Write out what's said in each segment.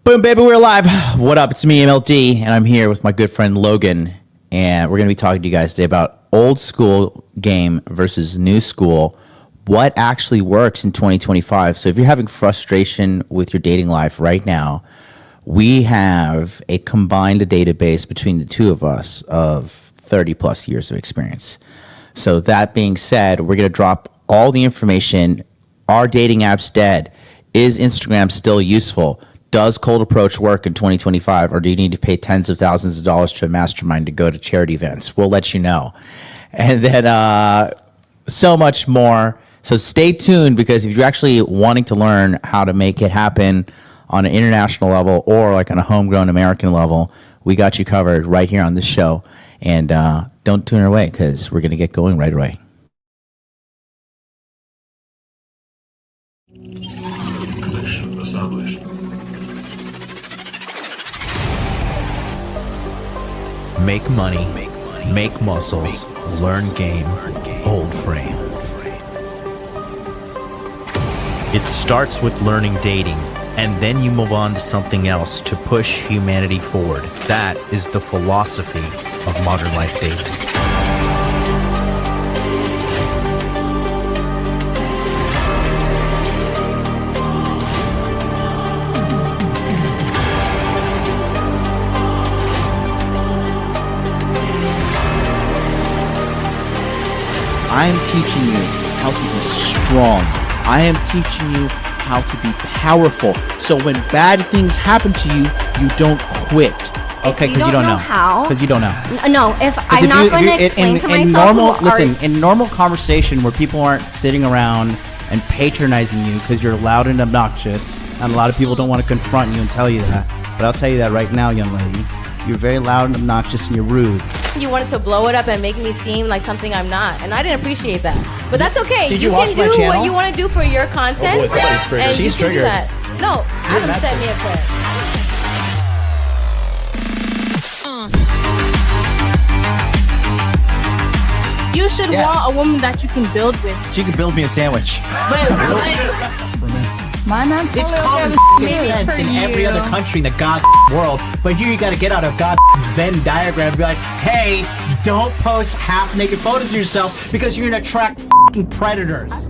Boom, baby, we're live. What up? It's me, MLD, and I'm here with my good friend Logan, and we're going to be talking to you guys today about old school game versus new school, what actually works in 2025. So if you're having frustration with your dating life right now, we have a combined database between the two of us of 30 plus years of experience. So that being said, we're going to drop all the information. Are dating apps dead? Is Instagram still useful? Does cold approach work in 2025, or do you need to pay tens of thousands of dollars to a mastermind to go to charity events? We'll let you know. And then so much more. So stay tuned, because if you're actually wanting to learn how to make it happen on an international level or like on a homegrown American level, we got you covered right here on this show. And don't tune away, because we're going to get going right away. Established. Make money, make muscles, learn game, hold frame. It starts with learning dating, and then you move on to something else to push humanity forward. That is the philosophy of modern life dating. I am teaching you how to be strong. I am teaching you how to be powerful. So when bad things happen to you, you don't quit. Okay, because you don't know how. Because you don't know. No, if I'm not going to explain to myself. In normal conversation where people aren't sitting around and patronizing you because you're loud and obnoxious, and a lot of people don't want to confront you and tell you that. But I'll tell you that right now, young lady. You're very loud and obnoxious, and you're rude. You wanted to blow it up and make me seem like something I'm not, and I didn't appreciate that. But that's okay. Did you you can watch my do channel? what you want to do for your content. Oh boy, somebody's triggered. And She's you can do triggered. that. No, Adam sent me a clip. You should want a woman that you can build with. She can build me a sandwich. My man, It's common sense in every other country in the god world, but here you gotta get out a god Venn diagram and be like, hey, don't post half-naked photos of yourself because you're gonna attract f***ing predators.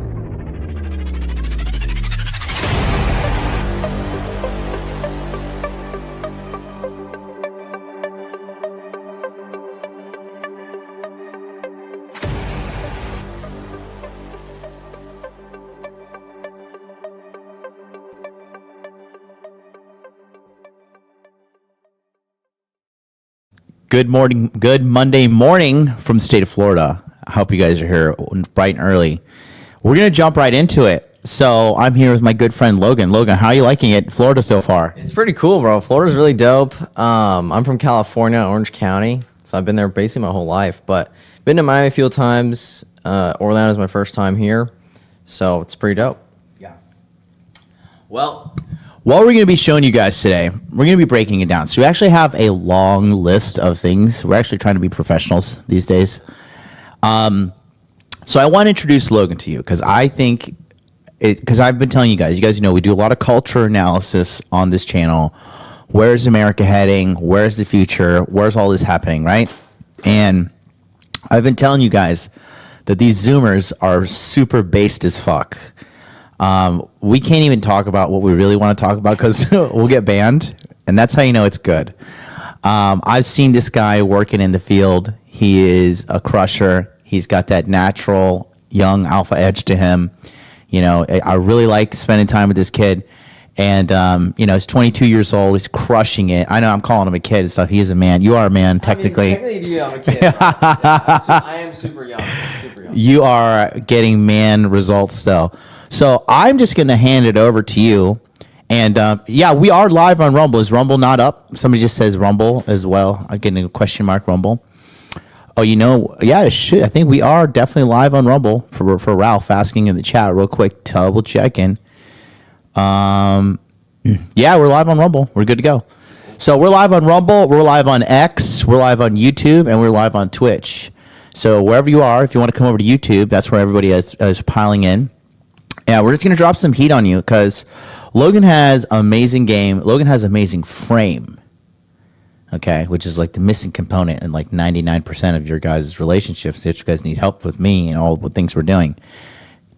Good morning, good Monday morning from the state of Florida. I hope you guys are here bright and early. We're going to jump right into it. So I'm here with my good friend Logan. Logan, how are you liking it, Florida so far? It's pretty cool, bro. Florida's really dope. I'm from California, Orange County, so I've been there basically my whole life. But been to Miami a few times. Orlando's my first time here, so it's pretty dope. Yeah. Well, what we're going to be showing you guys today, we're going to be breaking it down. So we actually have a long list of things. We're actually trying to be professionals these days. So I want to introduce Logan to you, because I think, because I've been telling you guys know we do a lot of culture analysis on this channel. Where's America heading? Where's the future? Where's all this happening, right? And I've been telling you guys that these Zoomers are super based as fuck. We can't even talk about what we really want to talk about because we'll get banned, and that's how you know it's good. I've seen this guy working in the field. He is a crusher. He's got that natural young alpha edge to him. You know, I really like spending time with this kid, and you know, he's 22 years old. He's crushing it. I know I'm calling him a kid and stuff. He is a man. You are a man, technically. I mean, technically, I'm a kid. I am super young. You are getting man results still. So I'm just going to hand it over to you. And yeah, we are live on Rumble. Is Rumble not up? Somebody just says Rumble as well. I'm getting a question mark, Rumble. Oh, you know, yeah, it should. I think we are definitely live on Rumble for Ralph asking in the chat real quick. Double checking. Yeah, we're live on Rumble. We're good to go. So we're live on Rumble. We're live on X. We're live on YouTube, and we're live on Twitch. So wherever you are, if you want to come over to YouTube, that's where everybody is piling in. Yeah, we're just going to drop some heat on you because Logan has amazing game. Logan has amazing frame. Okay, which is like the missing component in like 99% of your guys' relationships that you guys need help with me and all the things we're doing.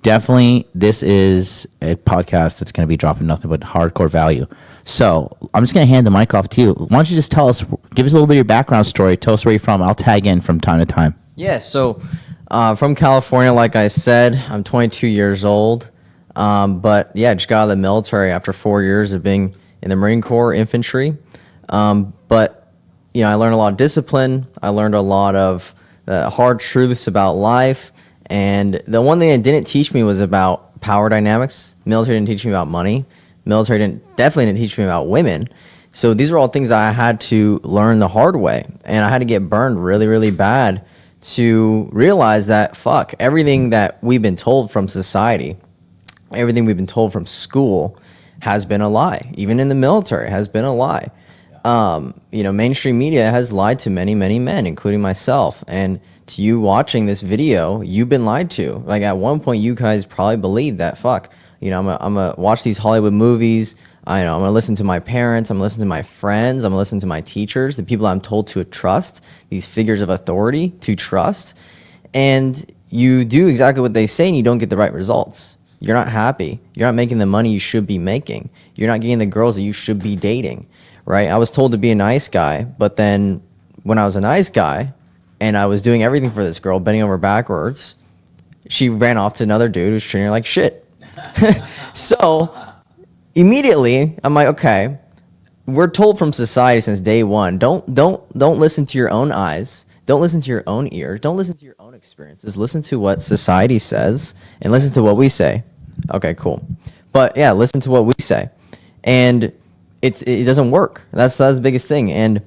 Definitely, this is a podcast that's going to be dropping nothing but hardcore value. So I'm just going to hand the mic off to you. Why don't you just tell us, give us a little bit of your background story. Tell us where you're from. I'll tag in from time to time. Yeah, so from California, like I said, I'm 22 years old. But yeah, just got out of the military after 4 years of being in the Marine Corps infantry. But you know, I learned a lot of discipline. I learned a lot of hard truths about life. And the one thing it didn't teach me was about power dynamics. Military didn't teach me about money. Military definitely didn't teach me about women. So these are all things that I had to learn the hard way. And I had to get burned really, really bad to realize that, fuck, everything that we've been told from society, everything we've been told from school has been a lie. Even in the military has been a lie. You know, mainstream media has lied to many, many men, including myself. And to you watching this video, you've been lied to. Like at one point, you guys probably believed that, fuck, you know, I'm gonna watch these Hollywood movies. I'm gonna listen to my parents. I'm gonna listen to my friends. I'm gonna listen to my teachers, the people I'm told to trust, these figures of authority to trust. And you do exactly what they say and you don't get the right results. You're not happy. You're not making the money you should be making. You're not getting the girls that you should be dating. Right? I was told to be a nice guy, but then when I was a nice guy and I was doing everything for this girl, bending over backwards, she ran off to another dude who's treating her like shit. So immediately I'm like, okay, we're told from society since day one, don't listen to your own eyes. Don't listen to your own ears. Don't listen to your own experiences. Listen to what society says and listen to what we say. Okay, cool. But yeah, listen to what we say. And it doesn't work. That's the biggest thing. And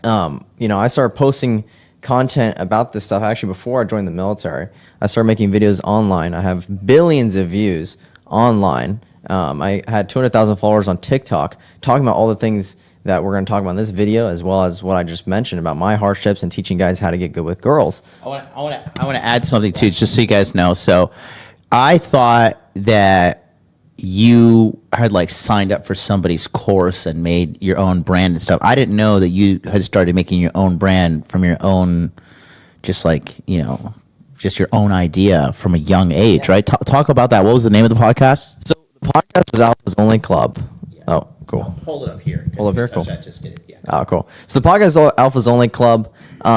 you know, I started posting content about this stuff actually before I joined the military. I started making videos online. I have billions of views online. I had 200,000 followers on TikTok talking about all the things that we're going to talk about in this video, as well as what I just mentioned about my hardships and teaching guys how to get good with girls. I want to add something too, just so you guys know. So I thought that you had like signed up for somebody's course and made your own brand and stuff. I didn't know that you had started making your own brand from your own, just like, you know, just your own idea from a young age, right? Talk about that. What was the name of the podcast? So the podcast was Alpha's Only Club. Yeah. Oh, cool. Hold it up here. Hold up here, cool. Just get it. Yeah. Oh, cool. So the podcast is Alpha's Only Club,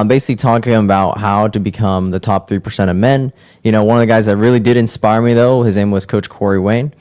basically talking about how to become the top 3% of men. You know, one of the guys that really did inspire me, though, his name was Coach Corey Wayne.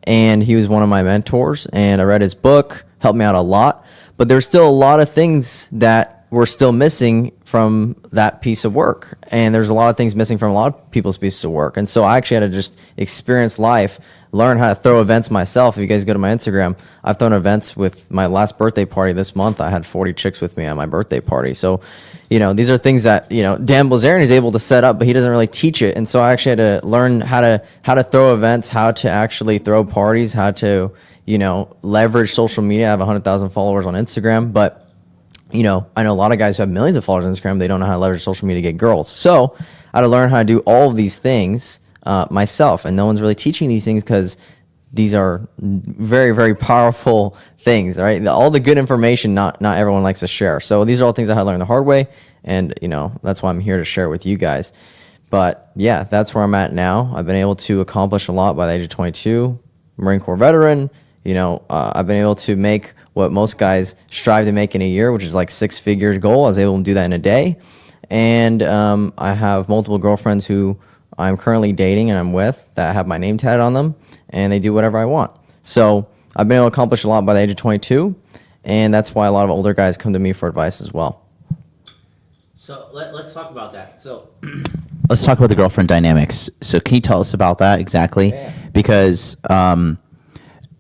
And he was one of my mentors, and I read his book, helped me out a lot. But there's still a lot of things that were still missing from that piece of work. And there's a lot of things missing from a lot of people's pieces of work. And so I actually had to just experience life, learn how to throw events myself. If you guys go to my Instagram, I've thrown events with my last birthday party this month. I had 40 chicks with me at my birthday party. So, you know, these are things that, you know, Dan Blazarian is able to set up, but he doesn't really teach it. And so I actually had to learn how to throw events, how to actually throw parties, how to, you know, leverage social media. I have 100,000 followers on Instagram, but you know, I know a lot of guys who have millions of followers on Instagram. They don't know how to leverage social media to get girls. So I had to learn how to do all of these things myself. And no one's really teaching these things because these are very, very powerful things, right? All the good information, not everyone likes to share. So these are all things I had to learn the hard way. And, you know, that's why I'm here to share with you guys. But yeah, that's where I'm at now. I've been able to accomplish a lot by the age of 22, Marine Corps veteran. You know, I've been able to make what most guys strive to make in a year, which is like 6 figures goal. I was able to do that in a day. And I have multiple girlfriends who I'm currently dating and I'm with that have my name tatted on them, and they do whatever I want. So I've been able to accomplish a lot by the age of 22, and that's why a lot of older guys come to me for advice as well. So let's talk about that. So let's talk about the girlfriend dynamics. So can you tell us about that exactly? Yeah. Because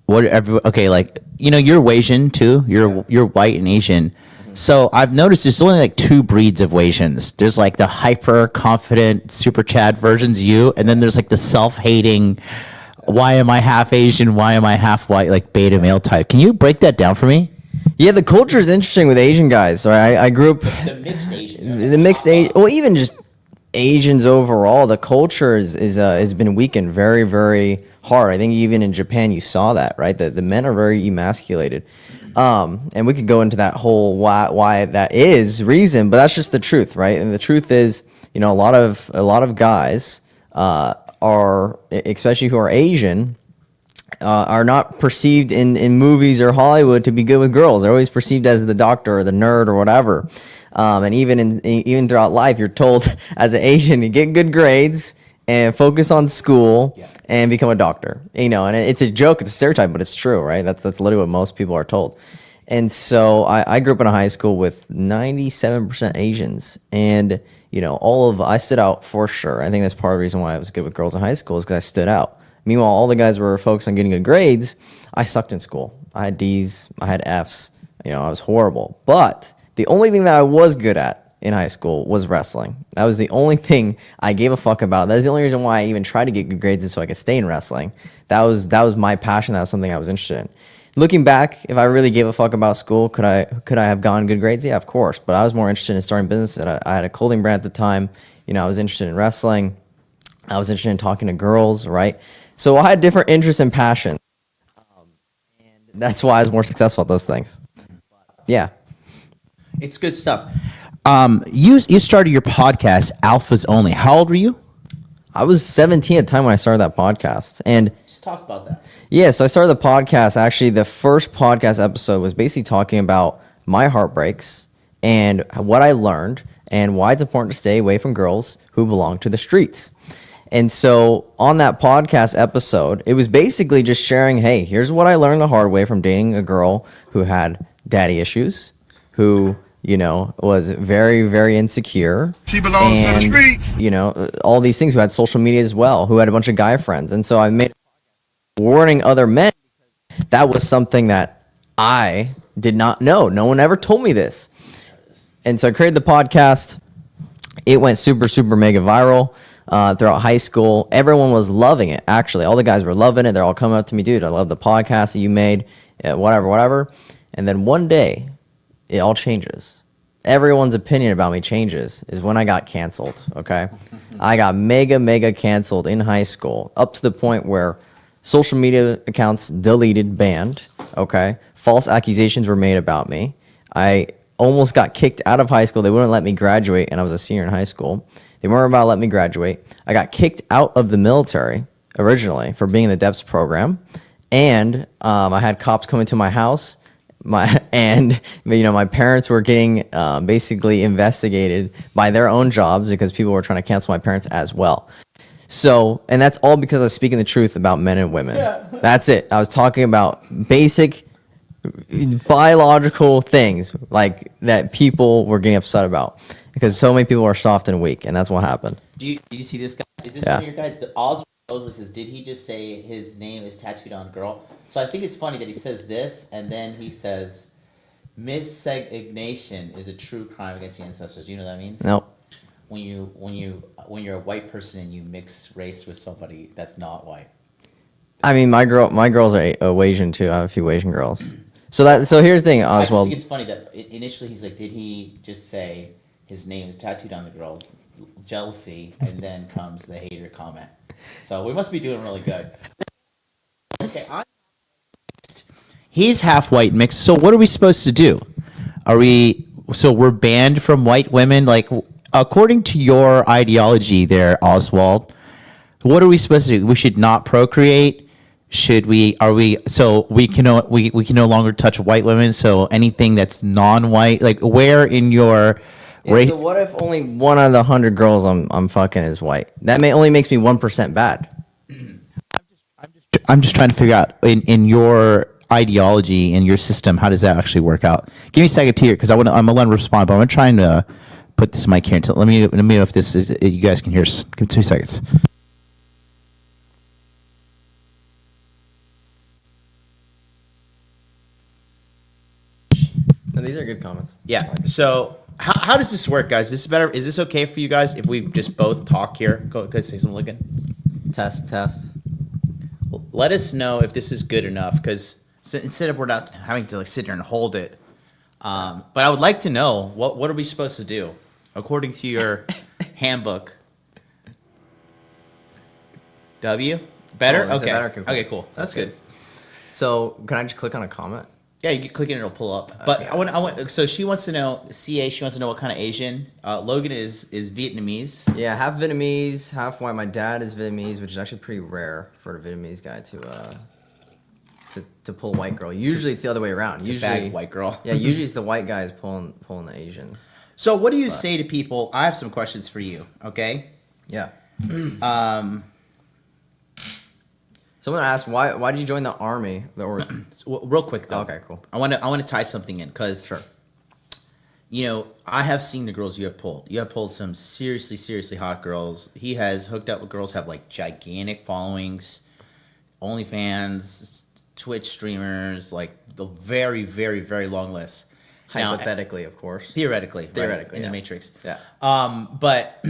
okay, like, you know, you're Wasian too. You're white and Asian. So I've noticed there's only like 2 breeds of Wasians. There's like the hyper confident super Chad versions, you, and then there's like the self-hating, why am I half Asian, why am I half white, like beta male type. Can you break that down for me? Yeah, the culture is interesting with Asian guys. Right? I grew up the mixed Asian. The mixed Asian, well, even just Asians overall. The culture has been weakened very, very hard. I think even in Japan you saw that, right? The men are very emasculated. And we could go into that whole why that is reason, but that's just the truth, right? And the truth is, a lot of guys are, especially who are Asian, are not perceived in movies or Hollywood to be good with girls. They're always perceived as the doctor or the nerd or whatever. And even throughout life, you're told as an Asian to get good grades and focus on school and become a doctor. And it's a joke, it's a stereotype, but it's true, right? That's literally what most people are told. And so I grew up in a high school with 97% Asians, and I stood out for sure. I think that's part of the reason why I was good with girls in high school is because I stood out. Meanwhile, all the guys were focused on getting good grades. I sucked in school. I had D's, I had F's. I was horrible. But the only thing that I was good at in high school was wrestling. That was the only thing I gave a fuck about. That was the only reason why I even tried to get good grades is so I could stay in wrestling. That was my passion. That was something I was interested in. Looking back, if I really gave a fuck about school, could I have gotten good grades? Yeah, of course. But I was more interested in starting business. I had a clothing brand at the time. I was interested in wrestling. I was interested in talking to girls, right? So I had different interests and passions. And that's why I was more successful at those things. Yeah. It's good stuff. You started your podcast, Alphas Only. How old were you? I was 17 at the time when I started that podcast. And just talk about that. Yeah, so I started the podcast. Actually, the first podcast episode was basically talking about my heartbreaks and what I learned and why it's important to stay away from girls who belong to the streets. And so on that podcast episode, it was basically just sharing, hey, here's what I learned the hard way from dating a girl who had daddy issues, who, was very, very insecure. She belongs to the streets. All these things, who had social media as well, who had a bunch of guy friends. And so I made warning other men, because that was something that I did not know. No one ever told me this. And so I created the podcast. It went super, super mega viral throughout high school. Everyone was loving it, actually. All the guys were loving it. They're all coming up to me, dude, I love the podcast that you made, whatever. And then one day, it all changes. Everyone's opinion about me changes is when I got canceled, okay? I got mega canceled in high school, up to the point where social media accounts deleted, banned, okay? False accusations were made about me. I almost got kicked out of high school. They wouldn't let me graduate, and I was a senior in high school. They weren't about to let me graduate. I got kicked out of the military originally for being in the DEPS program, and I had cops coming to my house. My parents were getting basically investigated by their own jobs because people were trying to cancel my parents as well. So, and that's all because I was speaking the truth about men and women. Yeah. That's it. I was talking about basic biological things like that people were getting upset about because so many people are soft and weak, and that's what happened. Do you see this guy? Is this one of your guys? The Oz Rosley says, did he just say his name is tattooed on a girl? So I think it's funny that he says this, and then he says, miscegnation is a true crime against the ancestors. You know what that means? Nope. When you're a white person and you mix race with somebody that's not white. I mean, my girls are Wasian too. I have a few Wasian girls. So here's the thing, Oswald. I think it's funny that initially he's like, did he just say his name is tattooed on the girls? Jealousy, and then comes the hater comment. So we must be doing really good. Okay, he's half white mixed. So what are we supposed to do? We're banned from white women? Like, according to your ideology there, Oswald, what are we supposed to do? We should not procreate. We can no longer touch white women. So anything that's non-white, like where in your race? So what if only 1 out of the 100 girls I'm fucking is white? That only makes me 1% bad. I'm just trying to figure out in your ideology, in your system, how does that actually work out? Give me a second here, because I'm gonna let him respond, but I'm trying to put this mic here until let me know if this is you guys can hear us. Give me 2 seconds. No, these are good comments. Yeah. So how does this work, guys? This is better. Is this okay for you guys if we just both talk here? Go say something, Logan. Test. Let us know if this is good enough, because instead of we're not having to sit here and hold it. But I would like to know what are we supposed to do according to your handbook. W? Better? Oh, is it Okay. better? Okay, cool. Okay, cool. That's good. So can I just click on a comment? Yeah, you can click it and it'll pull up. But I want. So she wants to know, CA, she wants to know what kind of Asian. Logan is Vietnamese. Yeah, half Vietnamese, half white. My dad is Vietnamese, which is actually pretty rare for a Vietnamese guy to pull white girl. Usually it's the other way around. Usually Bag white girl. Yeah, usually it's the white guys pulling the Asians. So what do you say to people? I have some questions for you, okay? Yeah. Someone asked why did you join the army? Real quick though. Okay, cool. I want to tie something in because Sure. you know, I have seen the girls you have pulled. You have pulled some seriously hot girls. He has hooked up with girls who have like gigantic followings, OnlyFans, Twitch streamers, like the very long list. Now, Hypothetically, of course. theoretically, Theoretically, in yeah. the Matrix. Yeah. But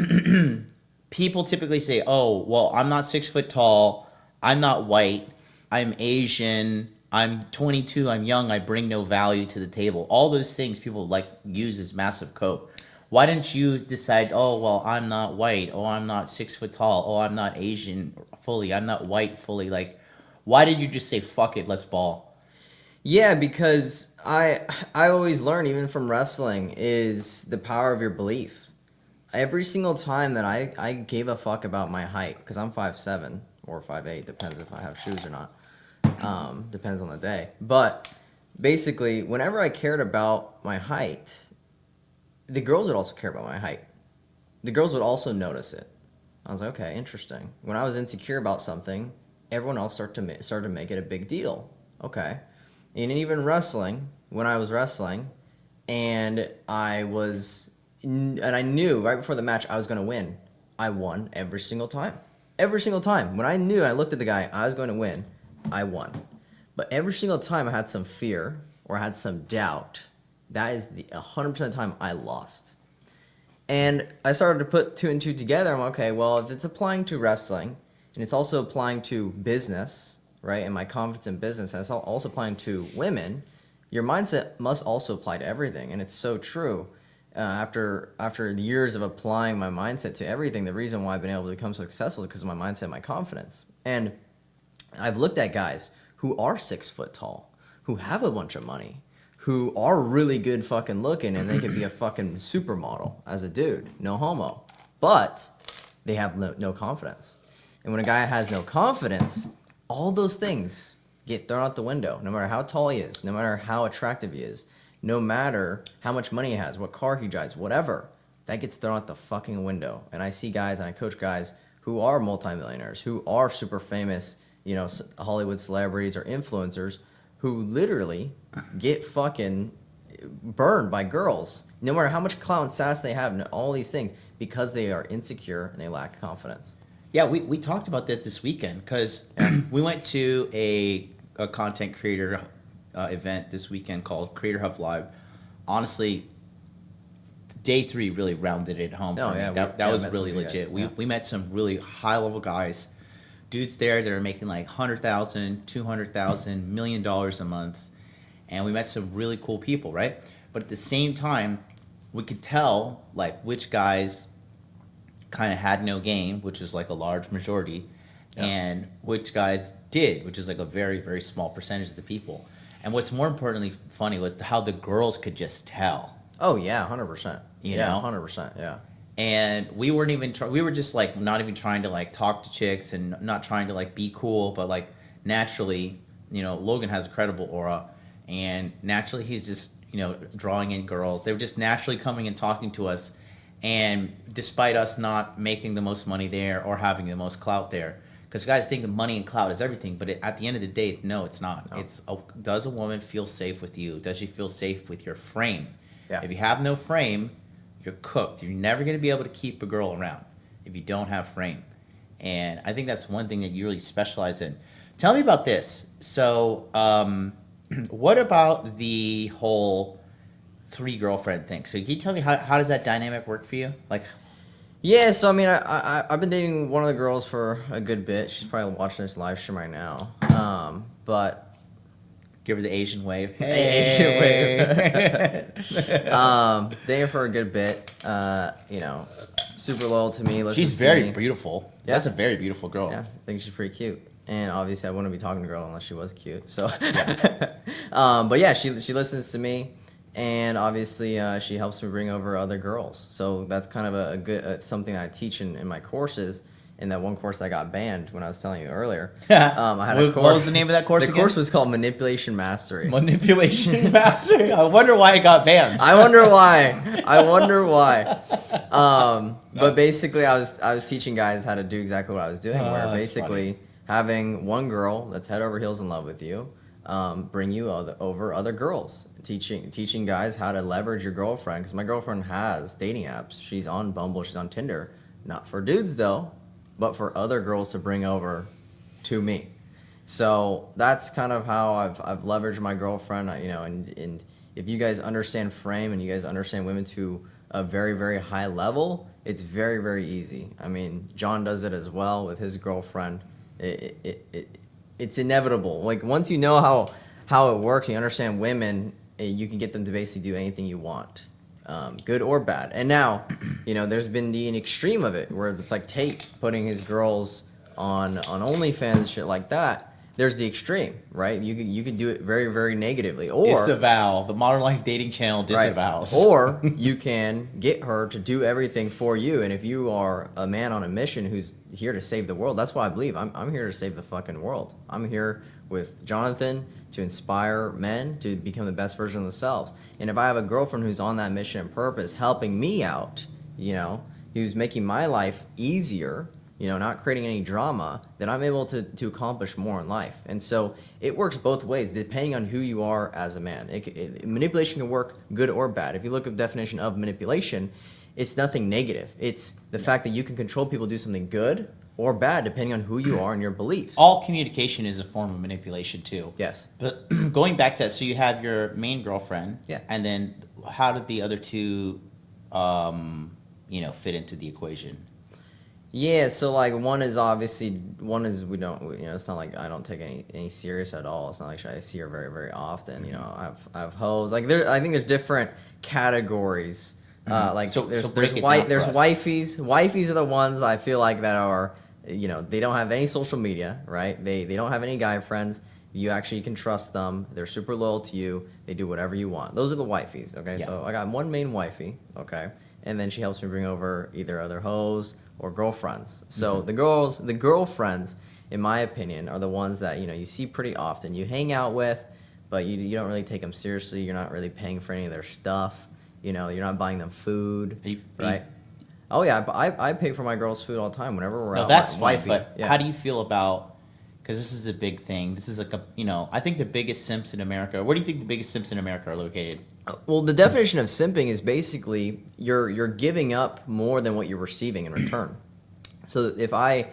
people typically say, "Oh, well, I'm not 6 foot tall. I'm not white. I'm Asian. I'm 22. I'm young. I bring no value to the table." All those things people like use as massive cope. Why didn't you decide, "Oh, well, I'm not white. Oh, I'm not 6 foot tall. Oh, I'm not Asian fully. I'm not white fully." Like, why did you just say, "Fuck it, let's ball"? Yeah, because I always learn, even from wrestling, is the power of your belief. Every single time that I gave a fuck about my height, because I'm 5'7" or 5'8", depends if I have shoes or not. Depends on the day. But basically, whenever I cared about my height, the girls would also care about my height. The girls would also notice it. I was like, okay, interesting. When I was insecure about something, everyone else started to make it a big deal. Okay. And even wrestling, when I was wrestling, and I knew right before the match I was going to win, I won every single time. Every single time. When I knew, I looked at the guy, I was going to win, I won. But every single time I had some fear or I had some doubt, that is the 100% of the time I lost. And I started to put two and two together. I'm like, okay, well, if it's applying to wrestling and it's also applying to business, right, and my confidence in business, and it's also applying to women, your mindset must also apply to everything. And it's so true. After years of applying my mindset to everything, the reason why I've been able to become so successful is because of my mindset and my confidence. And I've looked at guys who are 6 foot tall, who have a bunch of money, who are really good fucking looking, and they could be a fucking supermodel as a dude, no homo. But they have no confidence. And when a guy has no confidence, all those things get thrown out the window, no matter how tall he is, no matter how attractive he is, no matter how much money he has, what car he drives, whatever, that gets thrown out the fucking window. And I see guys and I coach guys who are multimillionaires, who are super famous, you know, Hollywood celebrities or influencers, who literally get fucking burned by girls, no matter how much clout and sass they have and all these things, because they are insecure and they lack confidence. Yeah, we talked about that this weekend because we went to a content creator event this weekend called Creator Hub Live. Honestly, day 3 really rounded it home for me. That was really legit. We met some really high level guys, dudes there that are making like $100,000, $200,000, $1 million a month, and we met some really cool people, right? But at the same time, we could tell like which guys kind of had no game, which is like a large majority, and which guys did, which is like a very small percentage of the people. And what's more importantly funny was how the girls could just tell. Oh yeah, 100%. You know? 100%. Yeah. And we weren't even we were just like not even trying to like talk to chicks and not trying to like be cool, but like naturally, you know, Logan has a credible aura, and naturally he's just, you know, drawing in girls. They were just naturally coming and talking to us. And despite us not making the most money there or having the most clout there, because guys think money and clout is everything, but at the end of the day, no, it's not. No. It's does a woman feel safe with you? Does she feel safe with your frame? Yeah. If you have no frame, you're cooked. You're never going to be able to keep a girl around if you don't have frame. And I think that's one thing that you really specialize in. Tell me about this. So, what about the whole 3 girlfriend thing? So can you tell me how does that dynamic work for you? Like, yeah, so I mean, I've been dating one of the girls for a good bit. She's probably watching this live stream right now. But give her the Asian wave. Hey. Asian wave. Dating for a good bit. You know, super loyal to me. She's very beautiful. Yeah. That's a very beautiful girl. Yeah, I think she's pretty cute. and obviously I wouldn't be talking to a girl unless she was cute. So, but yeah, she listens to me, and obviously she helps me bring over other girls. So that's kind of a good something I teach in my courses. In that one course that got banned when I was telling you earlier, I had a course. What was the name of that course? The again? course was called Manipulation Mastery. Manipulation Mastery. I wonder why it got banned. I wonder why. But basically, I was teaching guys how to do exactly what I was doing, where basically having one girl that's head over heels in love with you, bring you over other girls. Teaching guys how to leverage your girlfriend, because my girlfriend has dating apps. She's on Bumble. She's on Tinder. Not for dudes though, but for other girls to bring over to me. So that's kind of how I've leveraged my girlfriend, and if you guys understand frame and you guys understand women to a very, very high level, it's very, very easy. I mean, John does it as well with his girlfriend. It's inevitable. Like, once you know how it works, you understand women, you can get them to basically do anything you want. Good or bad. And now, there's been the extreme of it, where it's like Tate putting his girls on OnlyFans and shit like that. There's the extreme, right? You could do it very, very negatively. Or disavow. The Modern Life Dating channel disavows. Right. Or you can get her to do everything for you. And if you are a man on a mission who's here to save the world, that's what I believe. I'm here to save the fucking world. I'm here with Jonathan to inspire men to become the best version of themselves. And if I have a girlfriend who's on that mission and purpose, helping me out, who's making my life easier, not creating any drama, then I'm able to accomplish more in life. And so it works both ways, depending on who you are as a man. Manipulation can work good or bad. If you look at the definition of manipulation, it's nothing negative. It's the fact that you can control people to do something good or bad, depending on who you are and your beliefs. All communication is a form of manipulation too. Yes. But going back to that, so you have your main girlfriend. Yeah. And then how did the other two, fit into the equation? Yeah, so like one is we don't, it's not like I don't take any serious at all. It's not like I see her very, very often. I have hoes. Like I think there's different categories. Like there's wifeys. Wifeys are the ones I feel like that are, they don't have any social media, right? They don't have any guy friends. You actually can trust them. They're super loyal to you. They do whatever you want. Those are the wifeys, okay? Yeah. So I got one main wifey, okay? And then she helps me bring over either other hoes or girlfriends. So the girlfriends, in my opinion, are the ones that, you see pretty often. You hang out with, but you don't really take them seriously. You're not really paying for any of their stuff. You're not buying them food, right? Oh yeah, I pay for my girls' food all the time whenever we're out. No, that's fine. Wifey. But yeah. how do you feel about? Because this is a big thing. This is like I think the biggest simps in America. Where do you think the biggest simps in America are located? Well, the definition of simping is basically you're giving up more than what you're receiving in return. So if I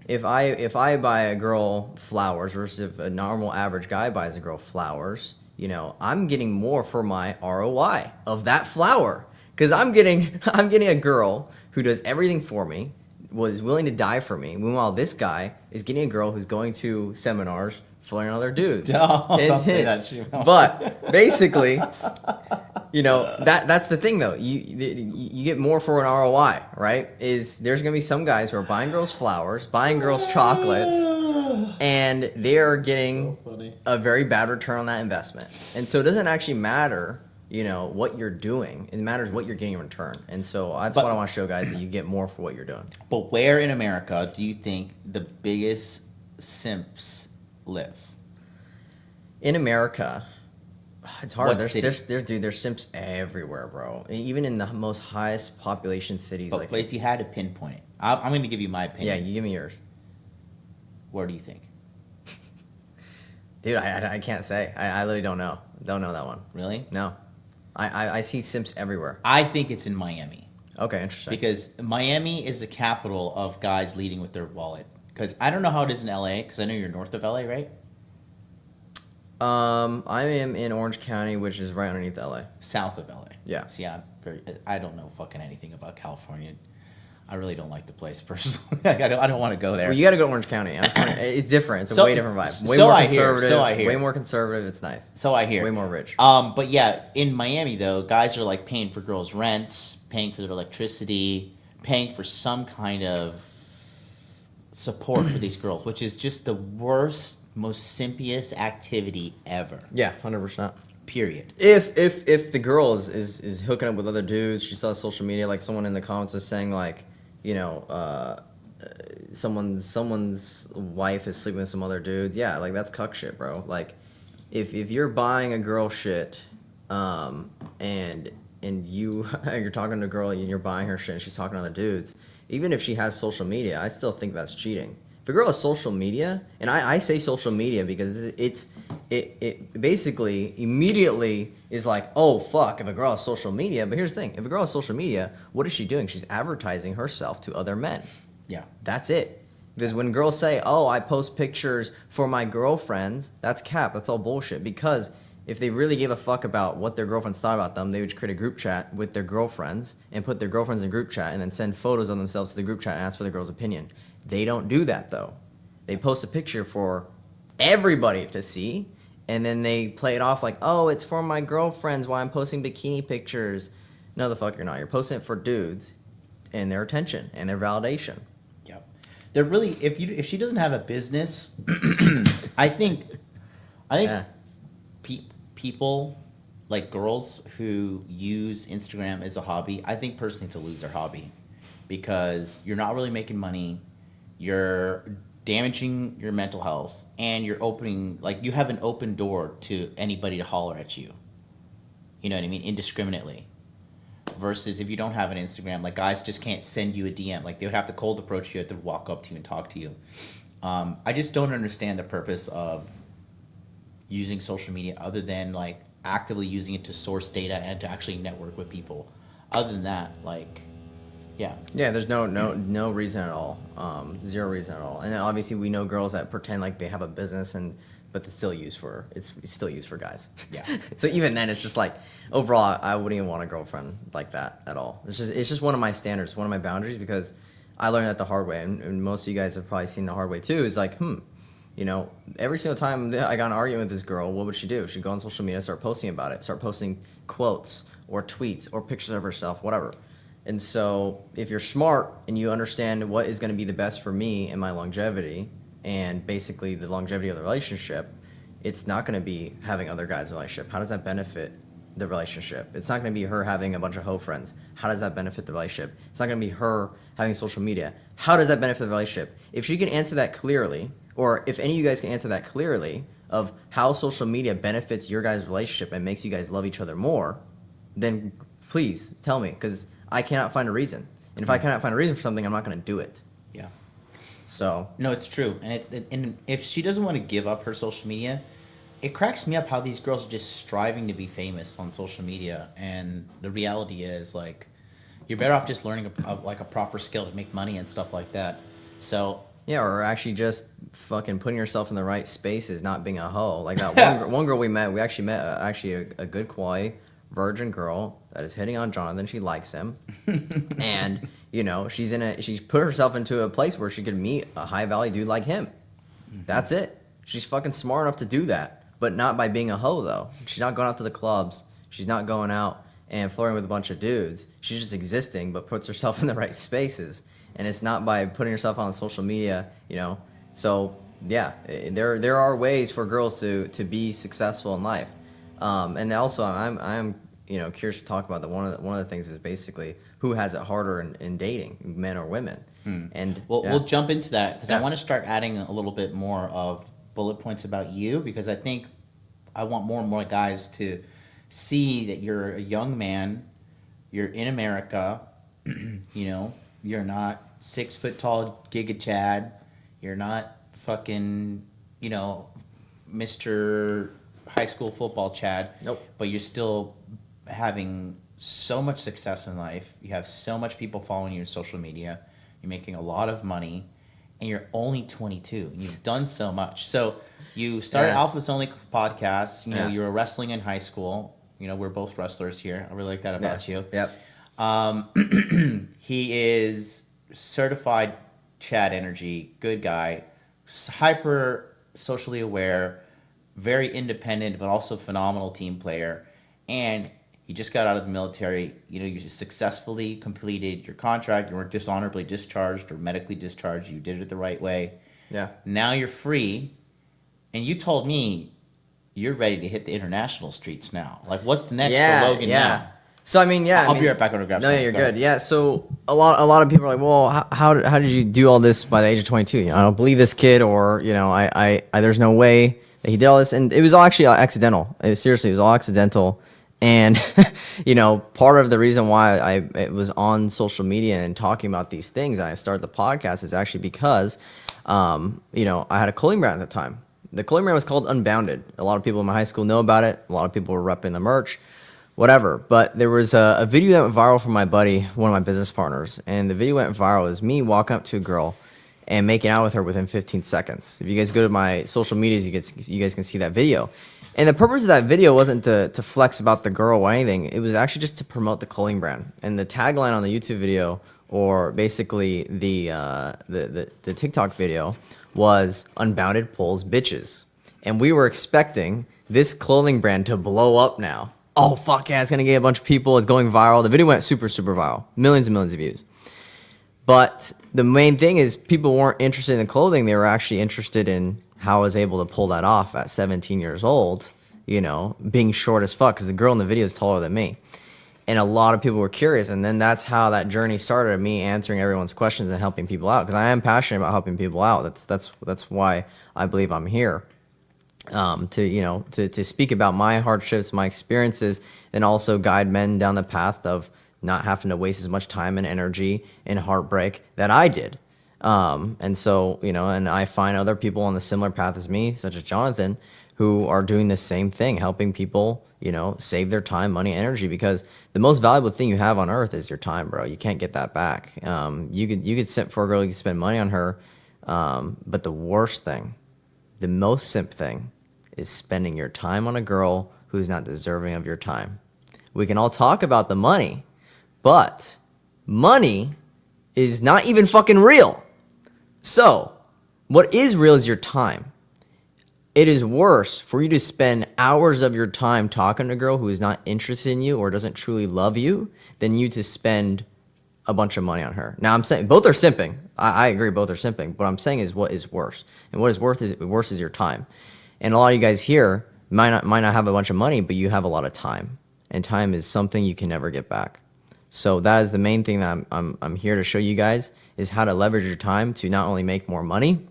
buy a girl flowers versus if a normal average guy buys a girl flowers, I'm getting more for my ROI of that flower, because I'm getting a girl who does everything for me, was willing to die for me. Meanwhile, this guy is getting a girl who's going to seminars, flirting other dudes. Don't say that shit. But basically, that's the thing though. You get more for an ROI, right? There's gonna be some guys who are buying girls flowers, buying girls chocolates, and they're getting a very bad return on that investment. And so it doesn't actually matter, what you're doing. It matters what you're getting in return. And so that's what I want to show guys, that you get more for what you're doing. But where in America do you think the biggest simps live? In America, it's hard. What city? There's simps everywhere, bro. Even in the most highest population cities. But if you had to pinpoint it, I'm going to give you my opinion. Yeah, you give me yours. Where do you think? Dude, I can't say. I literally don't know. Don't know that one. Really? No. I see simps everywhere. I think it's in Miami. Okay, interesting. Because Miami is the capital of guys leading with their wallet. Because I don't know how it is in LA, because I know you're north of LA, right? I am in Orange County, which is right underneath LA. South of LA. Yeah. See, I don't know fucking anything about California. I really don't like the place personally. I don't want to go there. Well, you got to go to Orange County. It's different. It's a way different vibe. Way so more I conservative. hear. So I hear. Way more conservative. It's nice. So I hear. Way more rich. But yeah, in Miami though, guys are like paying for girls' rents, paying for their electricity, paying for some kind of support for these girls, which is just the worst, most simpiest activity ever. Yeah, 100%. Period. If the girl is hooking up with other dudes, she saw social media, like someone in the comments was saying, like, you know, someone's wife is sleeping with some other dude. Yeah, like that's cuck shit, bro. Like, if you're buying a girl shit, and you're talking to a girl and you're buying her shit and she's talking to other dudes, even if she has social media, I still think that's cheating. If a girl has social media, and I say social media because it basically immediately is like, oh fuck, if a girl has social media. But here's the thing: if a girl has social media, what is she doing? She's advertising herself to other men. Yeah, that's it. Because when girls say, oh, I post pictures for my girlfriends, that's cap. That's all bullshit. Because if they really gave a fuck about what their girlfriends thought about them, they would create a group chat with their girlfriends and put their girlfriends in group chat and then send photos of themselves to the group chat and ask for the girl's opinion. They don't do that, though. They post a picture for everybody to see, and then they play it off like, oh, it's for my girlfriends while I'm posting bikini pictures. No, the fuck you're not. You're posting it for dudes and their attention and their validation. Yep. They're really, if she doesn't have a business, I think Yeah. people, like girls who use Instagram as a hobby, I think personally to lose their hobby, because you're not really making money, you're damaging your mental health, and you're opening, like, you have an open door to anybody to holler at you. You know what I mean? Indiscriminately. Versus if you don't have an Instagram, like, guys just can't send you a DM. Like, they would have to cold approach you, have to walk up to you and talk to you. I just don't understand the purpose of using social media other than, like, actively using it to source data and to actually network with people. Other than that, like, yeah. Yeah, there's no reason at all. Zero reason at all. And then obviously we know girls that pretend like they have a business but it's still used for guys. Yeah. So even then it's just like, overall I wouldn't even want a girlfriend like that at all. It's just one of my standards, one of my boundaries, because I learned that the hard way, and most of you guys have probably seen the hard way too, is like, you know, every single time I got an argument with this girl, what would she do? She'd go on social media, start posting about it, start posting quotes or tweets or pictures of herself, whatever. And so if you're smart and you understand what is going to be the best for me and my longevity, and basically the longevity of the relationship, it's not going to be having other guys in a relationship. How does that benefit the relationship? It's not going to be her having a bunch of hoe friends. How does that benefit the relationship? It's not going to be her having social media. How does that benefit the relationship? If she can answer that clearly, or if any of you guys can answer that clearly, of how social media benefits your guys' relationship and makes you guys love each other more, then please tell me, because I cannot find a reason. And if I cannot find a reason for something, I'm not going to do it. Yeah. So no, it's true, and if she doesn't want to give up her social media, it cracks me up how these girls are just striving to be famous on social media, and the reality is, like, you're better off just learning a proper skill to make money and stuff like that. So yeah, or actually just fucking putting yourself in the right spaces, not being a hoe. Like that one girl we actually met a good quality virgin girl that is hitting on Jonathan. She likes him, and you know she's put herself into a place where she could meet a high value dude like him. That's it. She's fucking smart enough to do that, but not by being a hoe though. She's not going out to the clubs. She's not going out and flirting with a bunch of dudes. She's just existing, but puts herself in the right spaces. And it's not by putting herself on social media, you know. So yeah, there are ways for girls to be successful in life. And also, I'm curious to talk about that. One of the things is basically who has it harder in dating, men or women. And we'll jump into that, because I want to start adding a little bit more of bullet points about you, because I think I want more and more guys to see that you're a young man, you're in America, you know, you're not 6 foot tall Giga Chad, you're not fucking, you know, Mr. High school football Chad. Nope. But you're still having so much success in life. You have so much people following you on social media. You're making a lot of money, and you're only 22. And you've done so much. So you started Alpha's Only podcast. You know, you were wrestling in high school. You know, we're both wrestlers here. I really like that about you. Yep. He is certified Chad energy, good guy, hyper socially aware, very independent, but also phenomenal team player. And You just got out of the military. You successfully completed your contract. You weren't dishonorably discharged or medically discharged. You did it the right way. Yeah. Now you're free, and you told me you're ready to hit the international streets now. Like, what's next for Logan now? So I mean, I'll be right back when I grab No, something. you're Go good. ahead. Yeah. So a lot of people are like, well, how did you do all this by the age of 22? I don't believe this kid, or I there's no way that he did all this, and it was all actually accidental. Seriously, it was all accidental. And part of the reason why I was on social media and talking about these things, and I started the podcast, is actually because, I had a clothing brand at the time. The clothing brand was called Unbounded. A lot of people in my high school know about it. A lot of people were repping the merch, whatever. But there was a video that went viral from my buddy, one of my business partners, and the video went viral. It was me walking up to a girl and making out with her within 15 seconds. If you guys go to my social medias, you guys can see that video. And the purpose of that video wasn't to flex about the girl or anything. It was actually just to promote the clothing brand. And the tagline on the YouTube video, or basically the TikTok video, was Unbounded Pulls Bitches. And we were expecting this clothing brand to blow up now. Oh, fuck yeah, it's going to get a bunch of people. It's going viral. The video went super, super viral. Millions and millions of views. But the main thing is people weren't interested in the clothing. They were actually interested in how I was able to pull that off at 17 years old, being short as fuck, because the girl in the video is taller than me. And a lot of people were curious, and then that's how that journey started, me answering everyone's questions and helping people out, because I am passionate about helping people out. That's why I believe I'm here, to speak about my hardships, my experiences, and also guide men down the path of not having to waste as much time and energy and heartbreak that I did. And so, and I find other people on the similar path as me, such as Jonathan, who are doing the same thing, helping people, save their time, money, energy, because the most valuable thing you have on earth is your time, bro. You can't get that back. You could simp for a girl, you could spend money on her. But the worst thing, the most simp thing, is spending your time on a girl who's not deserving of your time. We can all talk about the money, but money is not even fucking real. So, what is real is your time. It is worse for you to spend hours of your time talking to a girl who is not interested in you or doesn't truly love you than you to spend a bunch of money on her. Now, I'm saying both are simping. I agree, both are simping. What I'm saying is what is worse. And what is worse is your time. And a lot of you guys here might not have a bunch of money, but you have a lot of time. And time is something you can never get back. So that is the main thing that I'm here to show you guys, is how to leverage your time to not only make more money,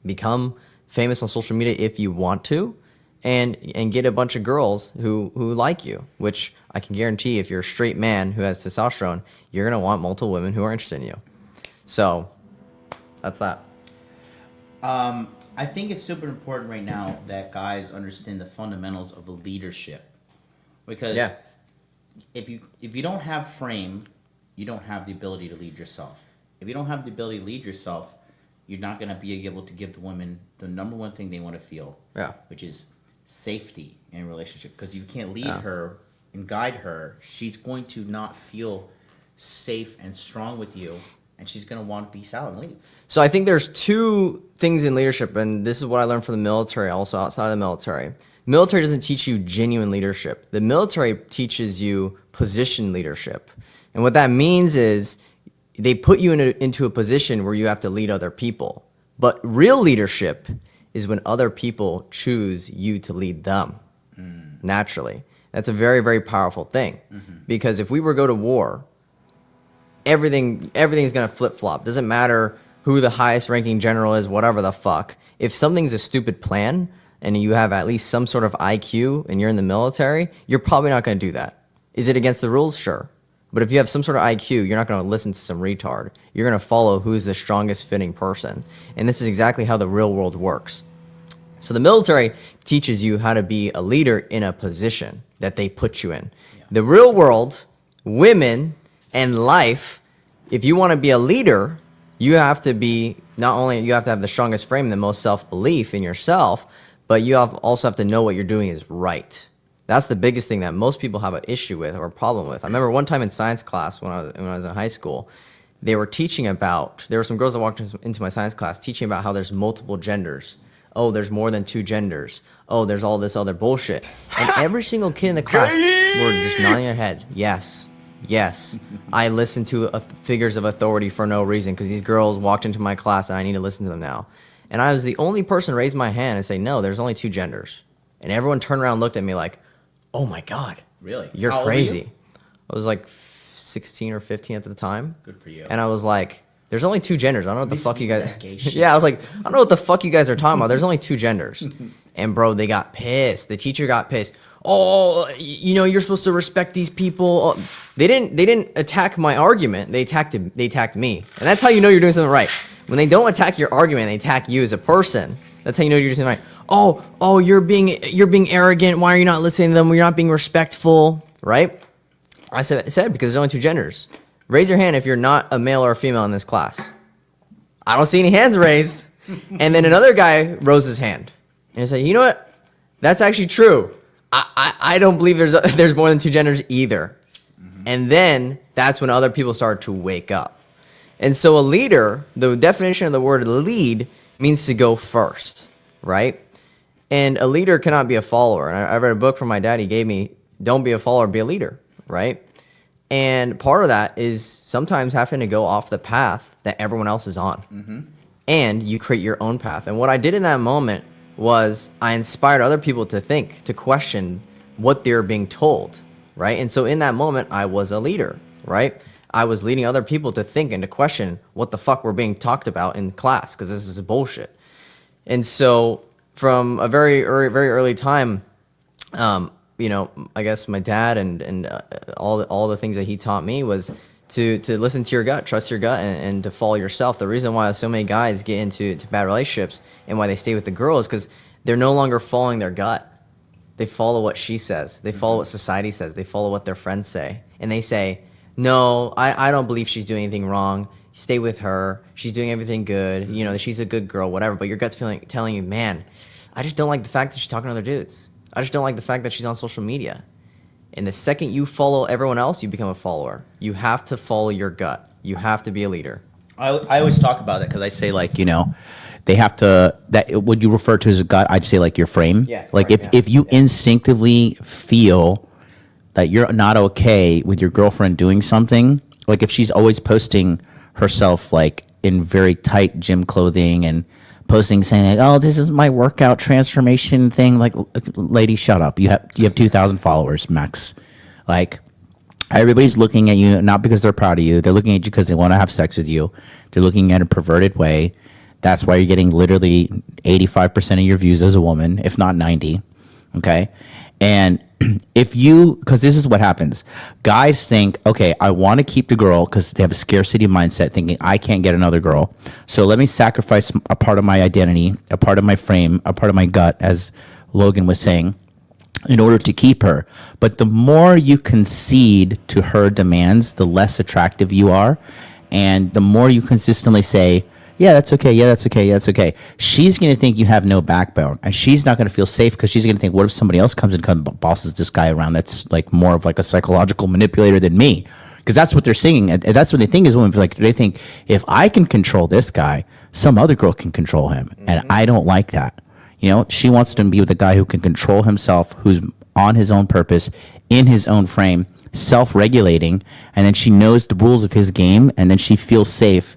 become famous on social media if you want to, and get a bunch of girls who like you, which I can guarantee if you're a straight man who has testosterone, you're going to want multiple women who are interested in you. So that's that. I think it's super important right now that guys understand the fundamentals of leadership, because if you don't have frame, you don't have the ability to lead yourself. If you don't have the ability to lead yourself, you're not going to be able to give the women the number one thing they want to feel, which is safety in a relationship. Because you can't lead her and guide her, she's going to not feel safe and strong with you, and she's going to want to peace out and leave. So I think there's two things in leadership, and this is what I learned from the military, also outside of the military. Military doesn't teach you genuine leadership. The military teaches you position leadership. And what that means is they put you into a position where you have to lead other people. But real leadership is when other people choose you to lead them naturally. That's a very, very powerful thing. Because if we were to go to war, everything is going to flip-flop. Doesn't matter who the highest ranking general is, whatever the fuck. If something's a stupid plan and you have at least some sort of IQ and you're in the military, you're probably not going to do that. Is it against the rules? Sure. But if you have some sort of IQ, you're not going to listen to some retard. You're going to follow who's the strongest fitting person. And this is exactly how the real world works. So the military teaches you how to be a leader in a position that they put you in. The real world, women, and life, if you want to be a leader, you have to be, not only you have to have the strongest frame and the most self-belief in yourself, but you also have to know what you're doing is right. That's the biggest thing that most people have an issue with or a problem with. I remember one time in science class when I was in high school, they were teaching about, there were some girls that walked into my science class teaching about how there's multiple genders. Oh, there's more than two genders. oh, there's all this other bullshit. And every single kid in the class were just nodding their head. Yes. I listen to figures of authority for no reason because these girls walked into my class and I need to listen to them now. And I was the only person to raise my hand and say, no, there's only 2 genders. And everyone turned around and looked at me like, oh my God. Really? You're How old were crazy. you? I was like 16 or 15 at the time. Good for you. And I was like, there's only 2 genders. I don't know what the fuck you guys... that gay shit. Yeah, I was like, I don't know what the fuck you guys are talking about. There's only 2 genders. And bro, they got pissed. The teacher got pissed. Oh, you know, you're supposed to respect these people. Oh, they didn't attack my argument. They attacked me. And that's how you know you're doing something right. When they don't attack your argument, they attack you as a person. That's how you know you're doing something right. Oh, you're being arrogant. Why are you not listening to them? You're not being respectful, right? I said because there's only 2 genders. Raise your hand if you're not a male or a female in this class. I don't see any hands raised. And then another guy rose his hand. And he said, you know what? That's actually true. I don't believe there's more than 2 genders either. And then that's when other people started to wake up. And so a leader, the definition of the word lead means to go first, right? And a leader cannot be a follower. And I read a book from my dad. He gave me, don't be a follower, be a leader, right? And part of that is sometimes having to go off the path that everyone else is on. And you create your own path. And what I did in that moment was I inspired other people to think, to question what they're being told, right? And so in that moment, I was a leader, right? I was leading other people to think and to question what the fuck we're being talked about in class, because this is bullshit. And so from a very early time, you know, I guess my dad and all the things that he taught me was to listen to your gut, trust your gut, and to follow yourself. The reason why so many guys get into bad relationships and why they stay with the girl is because they're no longer following their gut. They follow what she says. They follow what society says. They follow what their friends say. And they say, no, I don't believe she's doing anything wrong. Stay with her. She's doing everything good. You know, she's a good girl, whatever. But your gut's telling you, man, I just don't like the fact that she's talking to other dudes. I just don't like the fact that she's on social media. And the second you follow everyone else, you become a follower. You have to follow your gut. You have to be a leader. I always talk about that because I say, like, you know, they have to, that what you refer to as a gut, I'd say like your frame. Yeah. Like right, if you instinctively feel that you're not okay with your girlfriend doing something, like if she's always posting herself like in very tight gym clothing and posting saying like, oh, this is my workout transformation thing, like, lady, shut up. You have 2,000 followers max. Like, everybody's looking at you not because they're proud of you. They're looking at you because they want to have sex with you. They're looking at a perverted way. That's why you're getting literally 85% of your views as a woman, if not 90. Okay. And if you, because this is what happens, guys think, okay, I want to keep the girl because they have a scarcity mindset, thinking I can't get another girl. So let me sacrifice a part of my identity, a part of my frame, a part of my gut, as Logan was saying, in order to keep her. But the more you concede to her demands, the less attractive you are. And the more you consistently say, yeah, that's okay. Yeah, that's okay. Yeah, that's okay. She's going to think you have no backbone, and she's not going to feel safe because she's going to think, what if somebody else comes and bosses this guy around that's like more of like a psychological manipulator than me? Because that's what they're saying. And that's what they think is women. Like, they think if I can control this guy, some other girl can control him. And I don't like that. You know, she wants to be with a guy who can control himself, who's on his own purpose, in his own frame, self-regulating, and then she knows the rules of his game, and then she feels safe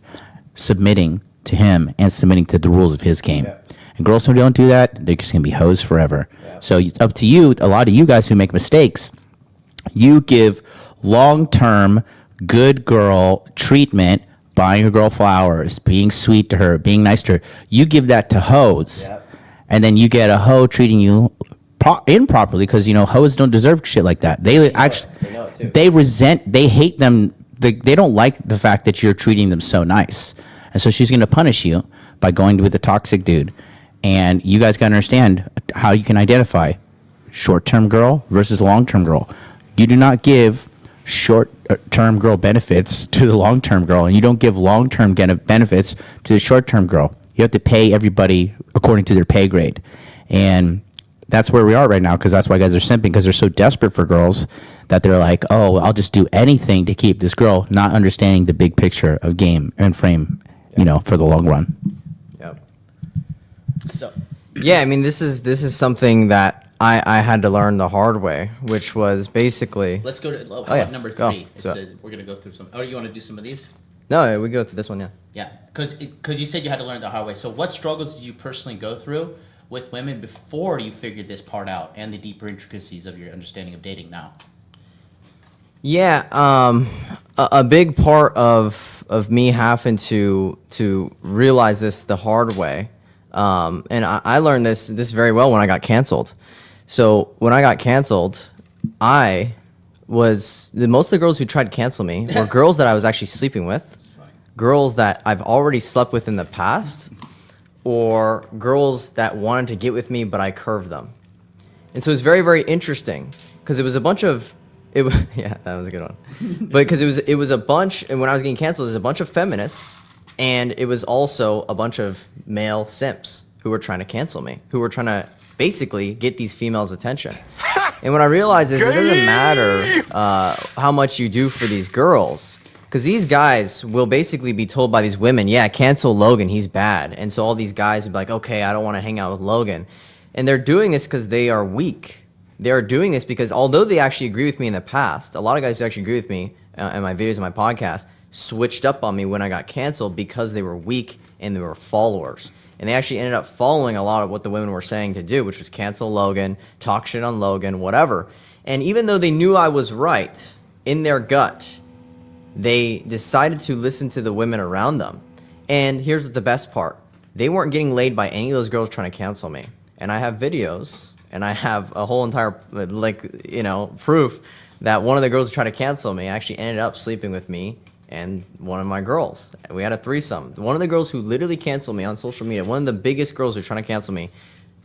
submitting to him and submitting to the rules of his game. Yeah. And girls who don't do that, they're just going to be hoes forever. Yeah. So it's up to you, a lot of you guys who make mistakes, you give long-term good girl treatment, buying a girl flowers, being sweet to her, being nice to her. You give that to hoes. Yeah. And then you get a hoe treating you improperly because, you know, hoes don't deserve shit like that. They know it too. They resent, they hate them. They don't like the fact that you're treating them so nice. And so she's going to punish you by going with a toxic dude. And you guys got to understand how you can identify short-term girl versus long-term girl. You do not give short-term girl benefits to the long-term girl, and you don't give long-term benefits to the short-term girl. You have to pay everybody according to their pay grade. And that's where we are right now, because that's why guys are simping, because they're so desperate for girls that they're like, oh, I'll just do anything to keep this girl, not understanding the big picture of game and frame, you know, for the long run. Yep. So, Yeah, I mean, this is something that I had to learn the hard way, which was basically. Let's go to number 3. Go. It So- says we're gonna go through some. Oh, you want to do some of these? No, we go through this one, yeah. Yeah, because you said you had to learn the hard way. So what struggles did you personally go through with women before you figured this part out and the deeper intricacies of your understanding of dating now? Yeah, a big part of me having to realize this the hard way, and I learned this very well when I got canceled. So when I got canceled, most of the girls who tried to cancel me were girls that I was actually sleeping with, girls that I've already slept with in the past, or girls that wanted to get with me but I curved them. And so it's very, very interesting because it was a bunch of yeah, that was a good one. But because it was a bunch, and when I was getting canceled, it was a bunch of feminists, and it was also a bunch of male simps who were trying to cancel me, who were trying to basically get these females' attention. And what I realized is it doesn't matter how much you do for these girls, because these guys will basically be told by these women, yeah, cancel Logan, he's bad. And so all these guys will be like, okay, I don't want to hang out with Logan. And they're doing this because they are weak. They are doing this because although they actually agree with me in the past, a lot of guys who actually agree with me in my videos and my podcast switched up on me when I got canceled because they were weak and they were followers. And they actually ended up following a lot of what the women were saying to do, which was cancel Logan, talk shit on Logan, whatever. And even though they knew I was right in their gut, they decided to listen to the women around them. And here's the best part. They weren't getting laid by any of those girls trying to cancel me. And I have videos. And I have a whole entire, proof that one of the girls who tried to cancel me actually ended up sleeping with me and one of my girls. We had a threesome. One of the girls who literally canceled me on social media, one of the biggest girls who were trying to cancel me,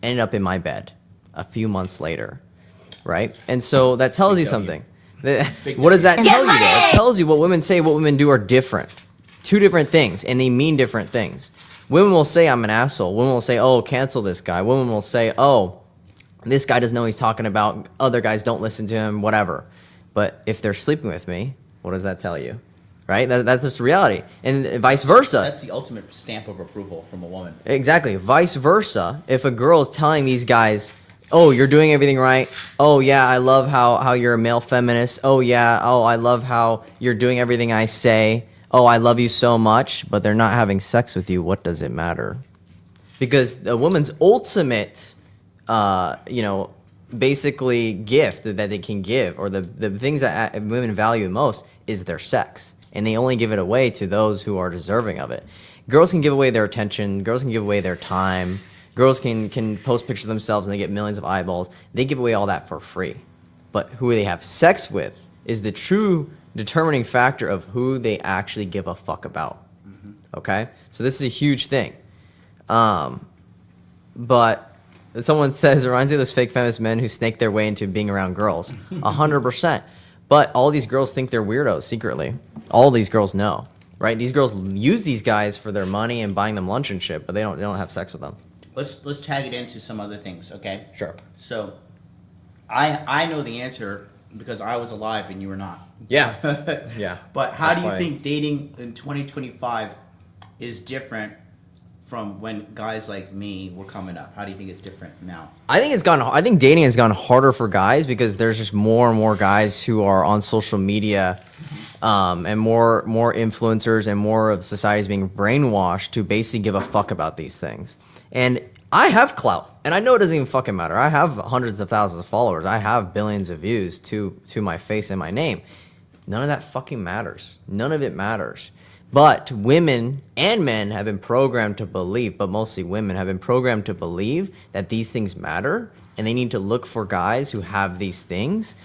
ended up in my bed a few months later, right? And so that tells you something. What does that tell you, though? It tells you what women say, what women do are different. Two different things, and they mean different things. Women will say, I'm an asshole. Women will say, oh, cancel this guy. Women will say, oh, this guy doesn't know what he's talking about. Other guys don't listen to him, whatever. But if they're sleeping with me, what does that tell you? Right? That's just reality. And vice versa. That's the ultimate stamp of approval from a woman. Exactly. Vice versa. If a girl is telling these guys, oh, you're doing everything right. Oh, yeah, I love how you're a male feminist. Oh, yeah. Oh, I love how you're doing everything I say. Oh, I love you so much. But they're not having sex with you. What does it matter? Because the woman's ultimate basically gift that they can give, or the things that women value most is their sex. And they only give it away to those who are deserving of it. Girls can give away their attention. Girls can give away their time. Girls can post pictures of themselves and they get millions of eyeballs. They give away all that for free. But who they have sex with is the true determining factor of who they actually give a fuck about. Mm-hmm. Okay? So this is a huge thing. But someone says it reminds me of those fake feminist men who snake their way into being around girls. 100%. But all these girls think they're weirdos secretly. All these girls know, right? These girls use these guys for their money and buying them lunch and shit, but they don't have sex with them. Let's tag it into some other things, okay? Sure. So, I know the answer because I was alive and you were not. Yeah. Yeah. But how do you think dating in 2025 is different from when guys like me were coming up? How do you think it's different now? I think dating has gone harder for guys because there's just more and more guys who are on social media, and more influencers, and more of society is being brainwashed to basically give a fuck about these things. And I have clout, and I know it doesn't even fucking matter. I have hundreds of thousands of followers. I have billions of views to my face and my name. None of that fucking matters. None of it matters. But women and men have been programmed to believe, but mostly women have been programmed to believe that these things matter, and they need to look for guys who have these things.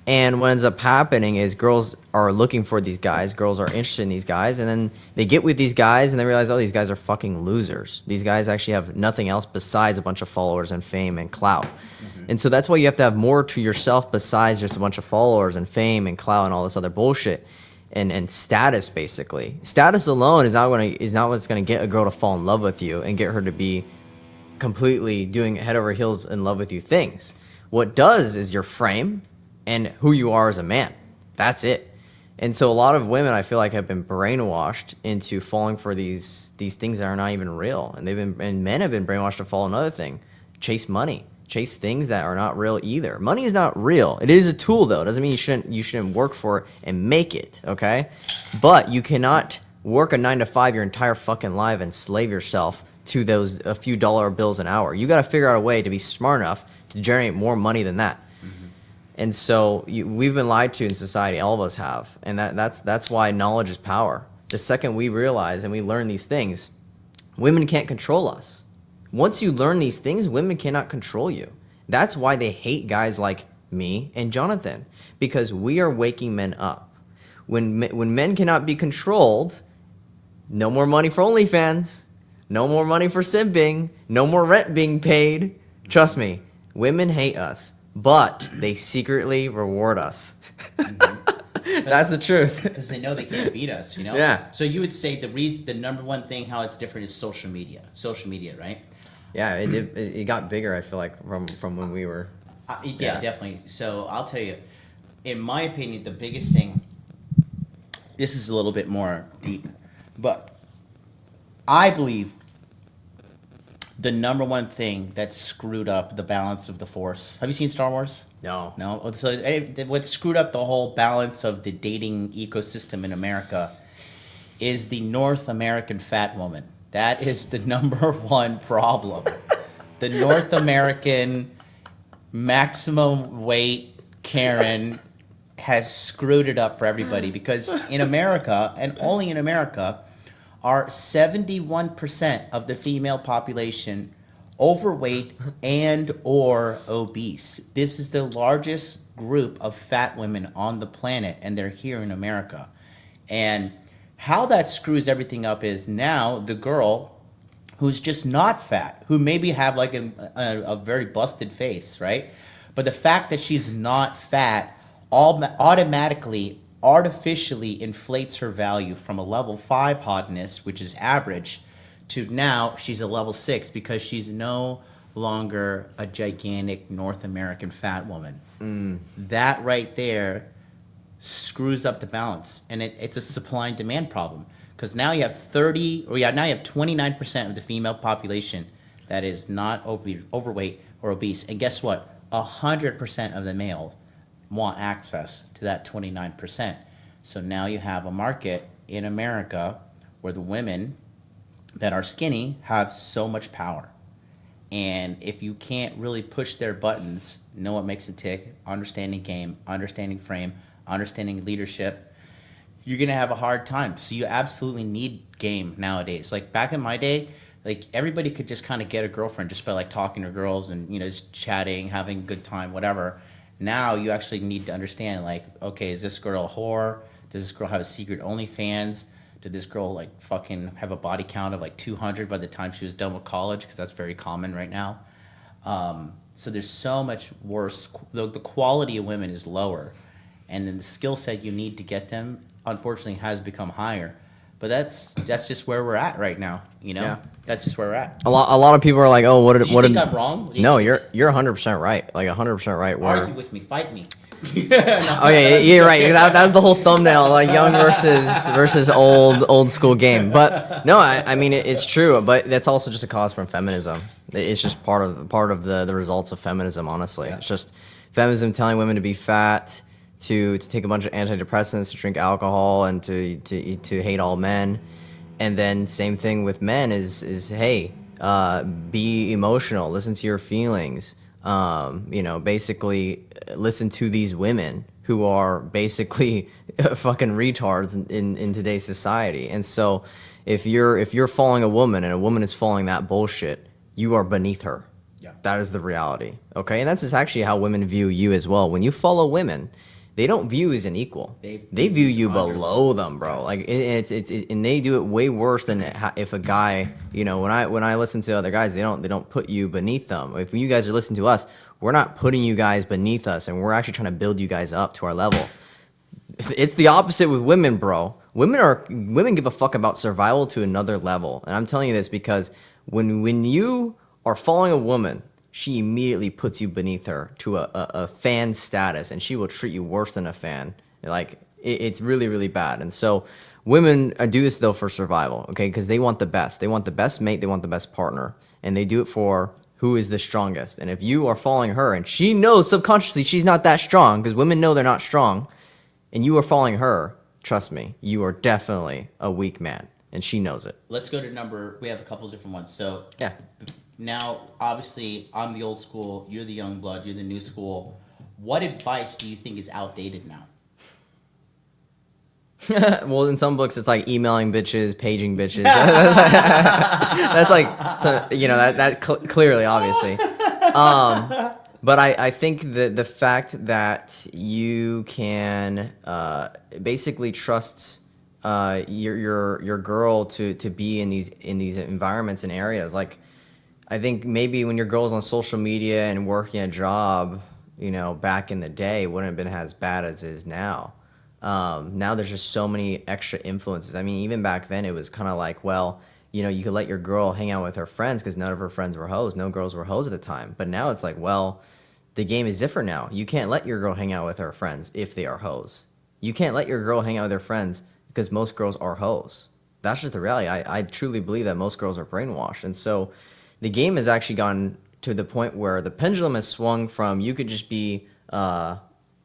And what ends up happening is girls are looking for these guys, girls are interested in these guys, and then they get with these guys and they realize, oh, these guys are fucking losers. These guys actually have nothing else besides a bunch of followers and fame and clout. Mm-hmm. And so that's why you have to have more to yourself besides just a bunch of followers and fame and clout and all this other bullshit. And status, basically. Status alone is not what's gonna get a girl to fall in love with you and get her to be completely doing head over heels in love with you things. What does is your frame and who you are as a man. That's it. And so a lot of women, I feel like, have been brainwashed into falling for these things that are not even real. And men have been brainwashed to follow another thing. chase money, chase things that are not real either. Money is not real. It is a tool though. It doesn't mean you shouldn't work for it and make it, okay? But you cannot work a 9 to 5 your entire fucking life and slave yourself to those a few dollar bills an hour. You got to figure out a way to be smart enough to generate more money than that. And so we've been lied to in society. All of us have, and that's why knowledge is power. The second we realize and we learn these things, women can't control us. Once you learn these things, women cannot control you. That's why they hate guys like me and Jonathan, because we are waking men up. When men cannot be controlled, no more money for OnlyFans, no more money for simping, no more rent being paid. Trust me, women hate us, but they secretly reward us. That's the truth. Because they know they can't beat us, you know? Yeah. So you would say the number one thing how it's different is social media. Social media, right? Yeah, it got bigger, I feel like, from when we were... Yeah, definitely. So I'll tell you, in my opinion, the biggest thing, this is a little bit more deep, but I believe the number one thing that screwed up the balance of the Force. Have you seen Star Wars? No. No? So what screwed up the whole balance of the dating ecosystem in America is the North American fat woman. That is the number one problem. The North American maximum weight Karen has screwed it up for everybody, because in America, and only in America, are 71% of the female population overweight and or obese. This is the largest group of fat women on the planet, and they're here in America. And how that screws everything up is now the girl who's just not fat, who maybe have like a very busted face, right? But the fact that she's not fat automatically, artificially inflates her value from a level 5 hotness, which is average, to now she's a level 6 because she's no longer a gigantic North American fat woman. That right there screws up the balance, and it's a supply and demand problem, because now you have 29% of the female population that is not overweight or obese, and guess what? 100% of the males want access to that 29%. So now you have a market in America where the women that are skinny have so much power. And if you can't really push their buttons, know what makes it tick, understanding game, understanding frame, understanding leadership, you're gonna have a hard time. So you absolutely need game nowadays. Like back in my day, like everybody could just kind of get a girlfriend just by like talking to girls and, you know, just chatting, having a good time, whatever. Now you actually need to understand, like, okay, is this girl a whore? Does this girl have a secret OnlyFans? Did this girl like fucking have a body count of like 200 by the time she was done with college? Because that's very common right now. So there's so much worse. The quality of women is lower, and then the skill set you need to get them, unfortunately, has become higher. But that's just where we're at right now. You know, that's just where we're at. A lot of people are like, "Oh, Do you think I'm wrong? No, you're 100% right. Like 100% right. Argue with me, fight me. Okay, you're right. That was the whole thumbnail, like young versus old school game. But no, I mean it's true. But that's also just a cause from feminism. It's just part of the results of feminism. Honestly, it's just feminism telling women to be fat, to take a bunch of antidepressants, to drink alcohol, and to hate all men. And then same thing with men is hey, be emotional, listen to your feelings. Basically listen to these women who are basically fucking retards in today's society. And so if you're following a woman and a woman is following that bullshit, you are beneath her. Yeah. That is the reality. Okay? And that's just actually how women view you as well. When you follow women, they don't view you as an equal. They view you below them, bro. Like it's and they do it way worse than if a guy, you know, when I listen to other guys, they don't put you beneath them. If you guys are listening to us, we're not putting you guys beneath us, and we're actually trying to build you guys up to our level. It's the opposite with women, bro. Women give a fuck about survival to another level, and I'm telling you this because when you are following a woman, she immediately puts you beneath her to a fan status, and she will treat you worse than a fan. Like, it's really, really bad. And so women do this, though, for survival, okay? Because they want the best. They want the best mate. They want the best partner. And they do it for who is the strongest. And if you are following her and she knows subconsciously she's not that strong, because women know they're not strong, and you are following her, trust me, you are definitely a weak man. And she knows it. Let's go to we have a couple of different ones. So Yeah. now, obviously, I'm the old school, you're the young blood, you're the new school. What advice do you think is outdated now? Well, in some books, it's like emailing bitches, paging bitches. That's like, so, you know, that clearly, obviously. But I think that the fact that you can basically trust your girl to be in these environments and areas, like, I think maybe when your girl's on social media and working a job, you know, back in the day, wouldn't have been as bad as it is now. Now there's just so many extra influences. I mean, even back then it was kind of like, well, you know, you could let your girl hang out with her friends because none of her friends were hoes. No girls were hoes at the time. But now it's like, well, the game is different now. You can't let your girl hang out with her friends if they are hoes. You can't let your girl hang out with her friends because most girls are hoes. That's just the reality. I truly believe that most girls are brainwashed. And so the game has actually gone to the point where the pendulum has swung from you could just be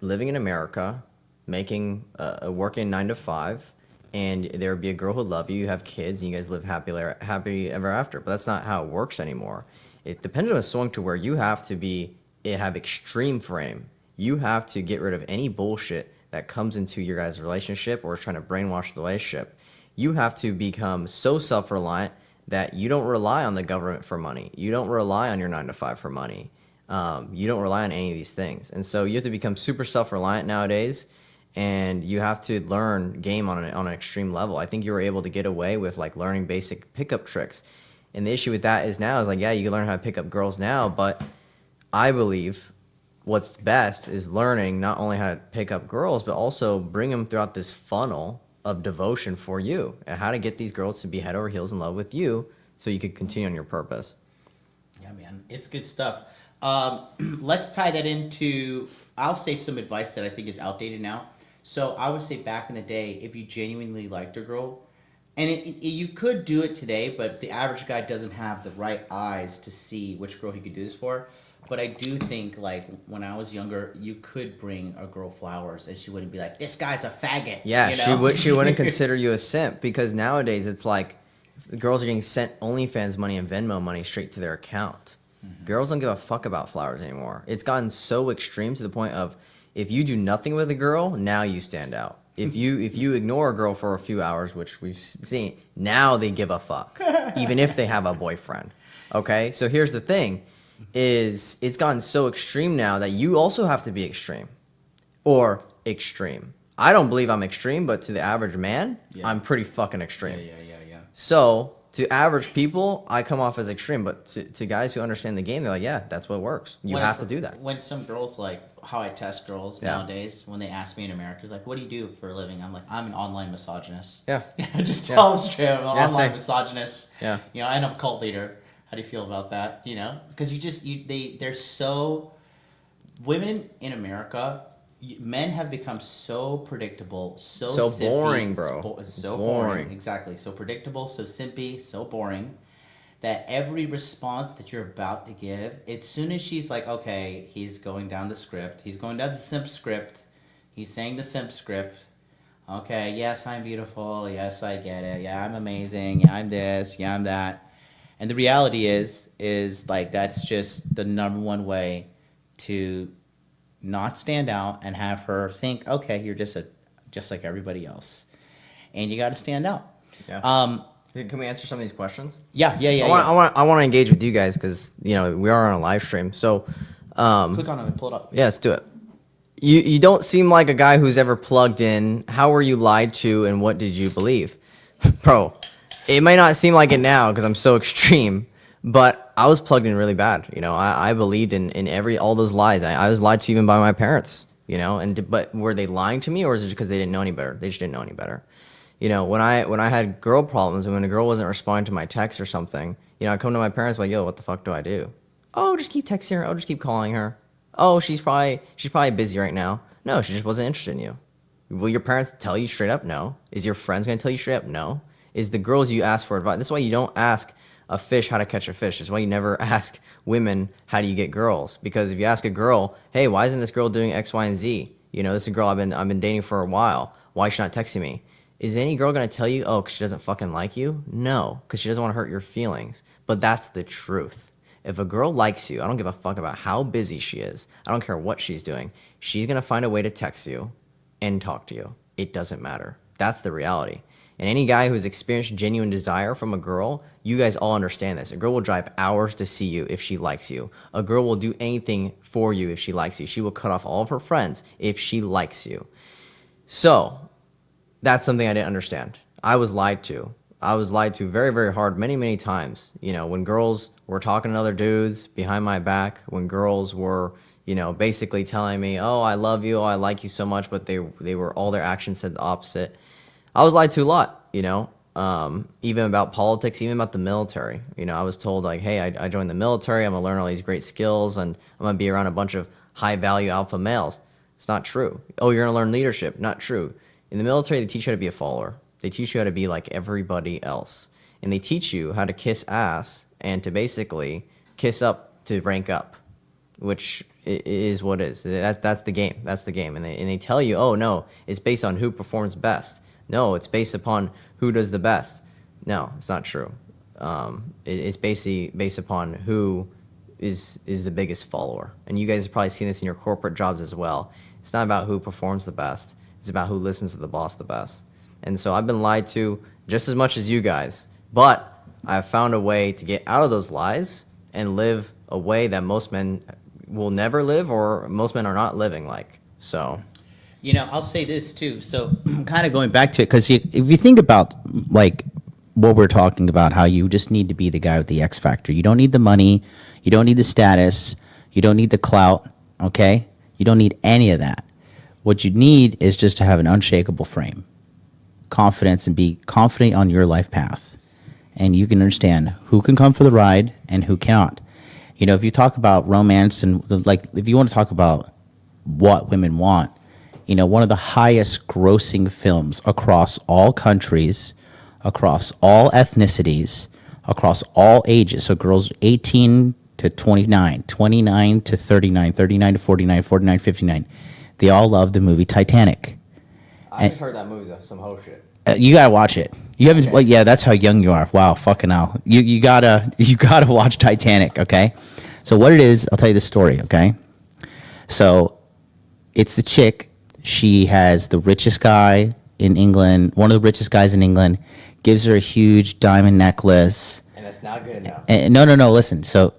living in America, working 9 to 5, and there would be a girl who'd love you, you have kids, and you guys live happy ever after. But that's not how it works anymore. The pendulum has swung to where you have to have extreme frame. You have to get rid of any bullshit that comes into your guys' relationship or is trying to brainwash the relationship. You have to become so self-reliant that you don't rely on the government for money. You don't rely on your 9 to 5 for money. You don't rely on any of these things. And so you have to become super self-reliant nowadays, and you have to learn game on an extreme level. I think you were able to get away with like learning basic pickup tricks. And the issue with that is now is like, yeah, you can learn how to pick up girls now, but I believe what's best is learning not only how to pick up girls, but also bring them throughout this funnel of devotion for you and how to get these girls to be head over heels in love with you so you could continue on your purpose. Yeah, man, it's good stuff. Let's tie that into, I'll say some advice that I think is outdated now. So I would say back in the day, if you genuinely liked a girl, and you could do it today, but the average guy doesn't have the right eyes to see which girl he could do this for. But I do think, like, when I was younger, you could bring a girl flowers, and she wouldn't be like, this guy's a faggot. Yeah, you know? she wouldn't consider you a simp, because nowadays it's like girls are getting sent OnlyFans money and Venmo money straight to their account. Mm-hmm. Girls don't give a fuck about flowers anymore. It's gotten so extreme to the point of if you do nothing with a girl, now you stand out. If you ignore a girl for a few hours, which we've seen, now they give a fuck, even if they have a boyfriend. Okay, so here's the thing. Is it's gotten so extreme now that you also have to be extreme or extreme. I don't believe I'm extreme, but to the average man, yeah, I'm pretty fucking extreme. Yeah. So to average people, I come off as extreme, but to guys who understand the game, they're like, yeah, that's what works. You have to do that. When some girls, like how I test girls nowadays, when they ask me in America, like, what do you do for a living? I'm like, I'm an online misogynist. Yeah. Just tell them straight, I'm an online misogynist. Yeah. You know, and I'm a cult leader. How do you feel about that? You know, because they're so, women in America, men have become so predictable, so simpy, boring, bro. So boring, exactly. So predictable, so simpy, so boring, that every response that you're about to give, as soon as she's like, okay, he's going down the script, he's going down the simp script, he's saying the simp script. Okay, yes, I'm beautiful. Yes, I get it. Yeah, I'm amazing. Yeah, I'm this. Yeah, I'm that. And the reality is like that's just the number one way to not stand out and have her think, okay, you're just like everybody else, and you got to stand out. Yeah. Can we answer some of these questions? Yeah. I want to engage with you guys because we are on a live stream. So click on it and pull it up. Yeah, let's do it. You don't seem like a guy who's ever plugged in. How were you lied to, and what did you believe, bro? It might not seem like it now because I'm so extreme, but I was plugged in really bad. I believed in all those lies. I was lied to even by my parents, but were they lying to me, or is it because they didn't know any better? They just didn't know any better. When I had girl problems and when a girl wasn't responding to my text or something, I'd come to my parents like, yo, what the fuck do I do? Oh, just keep texting her. Oh, just keep calling her. Oh, she's probably busy right now. No, she just wasn't interested in you. Will your parents tell you straight up? No. Is your friends going to tell you straight up? No. Is the girls you ask for advice. That's why you don't ask a fish how to catch a fish. That's why you never ask women, how do you get girls? Because if you ask a girl, hey, why isn't this girl doing X, Y, and Z? You know, this is a girl I've been dating for a while. Why is she not texting me? Is any girl going to tell you, oh, because she doesn't fucking like you? No, because she doesn't want to hurt your feelings. But that's the truth. If a girl likes you, I don't give a fuck about how busy she is. I don't care what she's doing. She's going to find a way to text you and talk to you. It doesn't matter. That's the reality. And any guy who's experienced genuine desire from a girl, you guys all understand this. A girl will drive hours to see you if she likes you. A girl will do anything for you if she likes you. She will cut off all of her friends if she likes you. So that's something I didn't understand. I was lied to. I was lied to very, very hard many, many times. You know, when girls were talking to other dudes behind my back, when girls were, you know, basically telling me, oh, I love you, oh, I like you so much, but they were, all their actions said the opposite. I was lied to a lot, you know, even about politics, even about the military. You know, I was told like, hey, I joined the military, I'm gonna learn all these great skills, and I'm gonna be around a bunch of high value alpha males. It's not true. Oh, you're gonna learn leadership. Not true. In the military, they teach you how to be a follower. They teach you how to be like everybody else. And they teach you how to kiss ass and to basically kiss up to rank up, which is what it is. That's the game. That's the game. And they tell you, oh, no, it's based on who performs best. No, it's based upon who does the best. No, it's not true. It's basically based upon who is the biggest follower. And you guys have probably seen this in your corporate jobs as well. It's not about who performs the best. It's about who listens to the boss the best. And so I've been lied to just as much as you guys, but I've found a way to get out of those lies and live a way that most men will never live, or most men are not living like. So, you know, I'll say this too. So kind of going back to it, because if you think about like what we're talking about, how you just need to be the guy with the X factor. You don't need the money. You don't need the status. You don't need the clout. Okay. You don't need any of that. What you need is just to have an unshakable frame, confidence, and be confident on your life path. And you can understand who can come for the ride and who cannot. You know, if you talk about romance and like, if you want to talk about what women want, you know, one of the highest grossing films across all countries, across all ethnicities, across all ages. So girls 18 to 29, 29 to 39, 39 to 49, 49 to 59. They all love the movie Titanic. I just heard that movie's some whole shit. You gotta watch it. You haven't? Okay. Well, yeah, that's how young you are. Wow, fucking hell. You gotta watch Titanic. Okay. So what it is, I'll tell you the story. Okay. So it's the chick. She has the richest guy in England. One of the richest guys in England gives her a huge diamond necklace. And it's not good enough. And no. Listen. So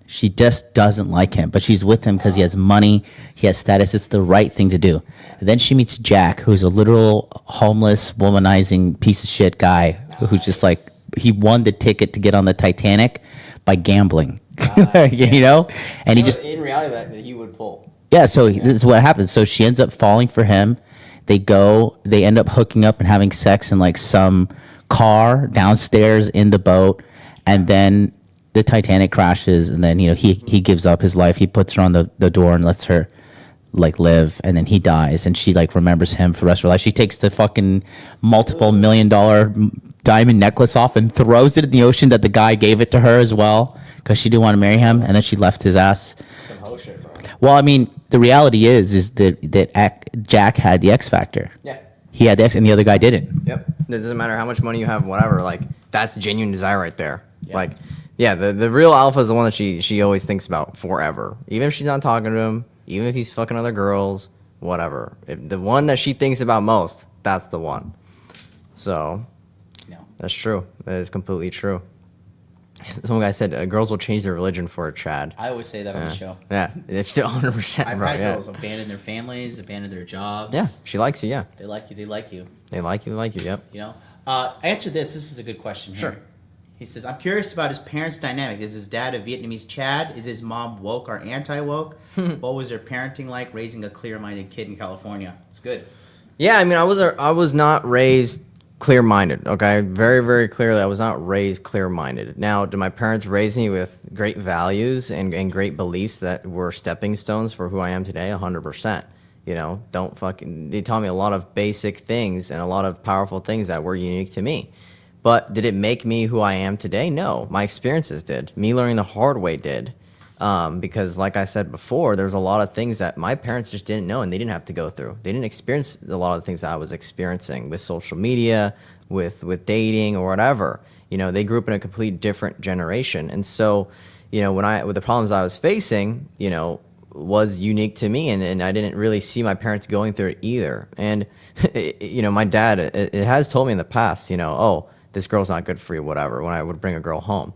she just doesn't like him, but she's with him because he has money, he has status. It's the right thing to do. And then she meets Jack, who's a literal homeless, womanizing piece of shit guy who's just like, he won the ticket to get on the Titanic by gambling, you know? And he just, in reality, that he would pull. yeah, so this is what happens. So she ends up falling for him. They end up hooking up and having sex in like some car downstairs in the boat. And then the Titanic crashes, and then, you know, he gives up his life. He puts her on the door and lets her like live, and then he dies, and she like remembers him for the rest of her life. She takes the fucking multiple $1 million diamond necklace off and throws it in the ocean that the guy gave it to her as well, because she didn't want to marry him, and then she left his ass. Some whole shit, bro. Well, I mean, the reality is that Jack had the X factor. Yeah. He had the X, and the other guy didn't. Yep. It doesn't matter how much money you have, whatever. Like, that's genuine desire right there. Yeah. Like, yeah, the real alpha is the one that she always thinks about forever. Even if she's not talking to him, even if he's fucking other girls, whatever. If the one that she thinks about most, that's the one. So, No. that's true. That is completely true. Some guy said girls will change their religion for a Chad. I always say that on the show. Yeah, it's still 100%, I've bro. had Yeah. girls abandon their families, abandon their jobs. Yeah, she likes you, yeah. They like you. They like you. They like you, yep. You know. Answer this. This is a good question. Sure. Here. He says, I'm curious about his parents' dynamic. Is his dad a Vietnamese Chad? Is his mom woke or anti-woke? What was their parenting like, raising a clear-minded kid in California? It's good. Yeah, I mean, I was not raised clear-minded, okay? Very, very clearly, I was not raised clear-minded. Now, did my parents raise me with great values and great beliefs that were stepping stones for who I am today? 100%. You know, they taught me a lot of basic things and a lot of powerful things that were unique to me. But did it make me who I am today? No. My experiences did. Me learning the hard way did. Because like I said before, there's a lot of things that my parents just didn't know and they didn't have to go through. They didn't experience a lot of the things that I was experiencing with social media, with dating or whatever. You know, they grew up in a complete different generation. And so, you know, with the problems I was facing, you know, was unique to me, and I didn't really see my parents going through it either. And, you know, my dad, it has told me in the past, you know, oh, this girl's not good for you, whatever, when I would bring a girl home.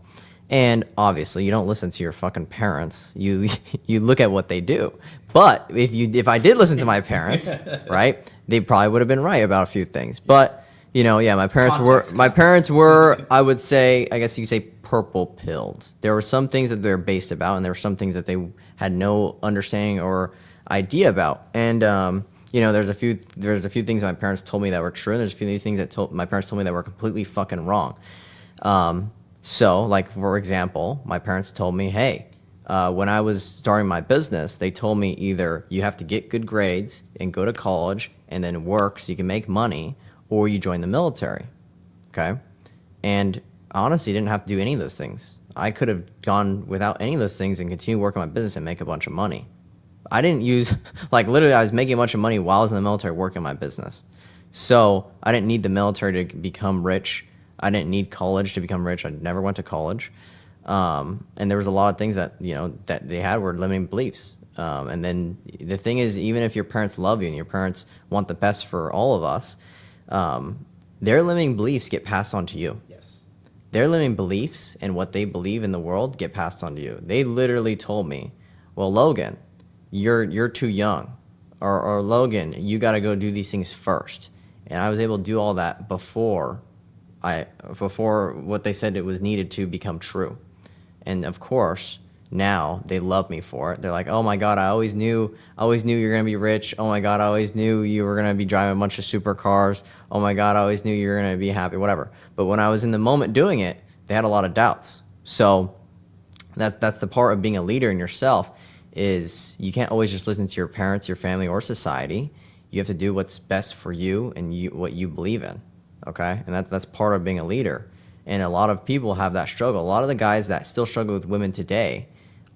And obviously, you don't listen to your fucking parents. You look at what they do. But if I did listen to my parents, right, they probably would have been right about a few things. But, you know, yeah, my parents were, I would say, I guess you could say, purple pilled. There were some things that they're based about, and there were some things that they had no understanding or idea about. And you know, there's a few things my parents told me that were true, and there's a few things that my parents told me that were completely fucking wrong. So, like, for example, my parents told me, hey, when I was starting my business, they told me either you have to get good grades and go to college and then work so you can make money, or you join the military, okay? And honestly, didn't have to do any of those things. I could have gone without any of those things and continue working my business and make a bunch of money. I didn't use, like, literally, I was making a bunch of money while I was in the military working my business. So I didn't need the military to become rich. I didn't need college to become rich. I never went to college. And there was a lot of things that, you know, that they had were limiting beliefs. And then the thing is, even if your parents love you and your parents want the best for all of us, their limiting beliefs get passed on to you. Yes. Their limiting beliefs and what they believe in the world get passed on to you. They literally told me, well, Logan, you're too young. Or Logan, you got to go do these things first. And I was able to do all that before what they said it was needed to become true. And of course, now they love me for it. They're like, oh my God, I always knew you were going to be rich. Oh my God, I always knew you were going to be driving a bunch of supercars. Oh my God, I always knew you were going to be happy, whatever. But when I was in the moment doing it, they had a lot of doubts. So that's the part of being a leader in yourself, is you can't always just listen to your parents, your family, or society. You have to do what's best for you and what you believe in, okay? And that's part of being a leader. And a lot of people have that struggle. A lot of the guys that still struggle with women today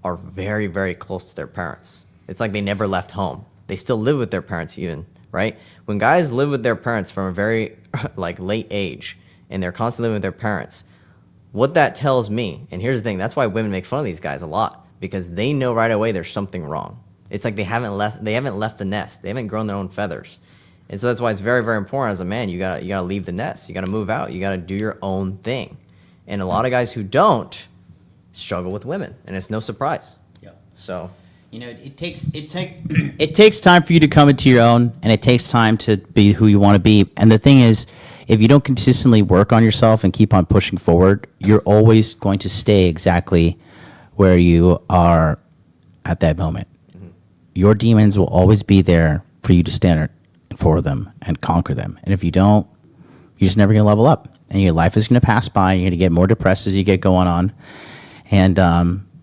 are very, very close to their parents. It's like they never left home. They still live with their parents even, right? When guys live with their parents from a very like late age and they're constantly living with their parents, what that tells me, and here's the thing, that's why women make fun of these guys a lot, because they know right away there's something wrong. It's like they haven't left the nest. They haven't grown their own feathers. And so that's why it's very, very important as a man. You gotta leave the nest. You gotta move out. You gotta do your own thing. And a lot of guys who don't struggle with women, and it's no surprise. Yeah. So, you know, it takes time for you to come into your own, and it takes time to be who you want to be. And the thing is, if you don't consistently work on yourself and keep on pushing forward, you're always going to stay exactly where you are at that moment. Mm-hmm. Your demons will always be there for you to stand for them and conquer them. And if you don't, you're just never going to level up. And your life is going to pass by. You're going to get more depressed as you get going on. And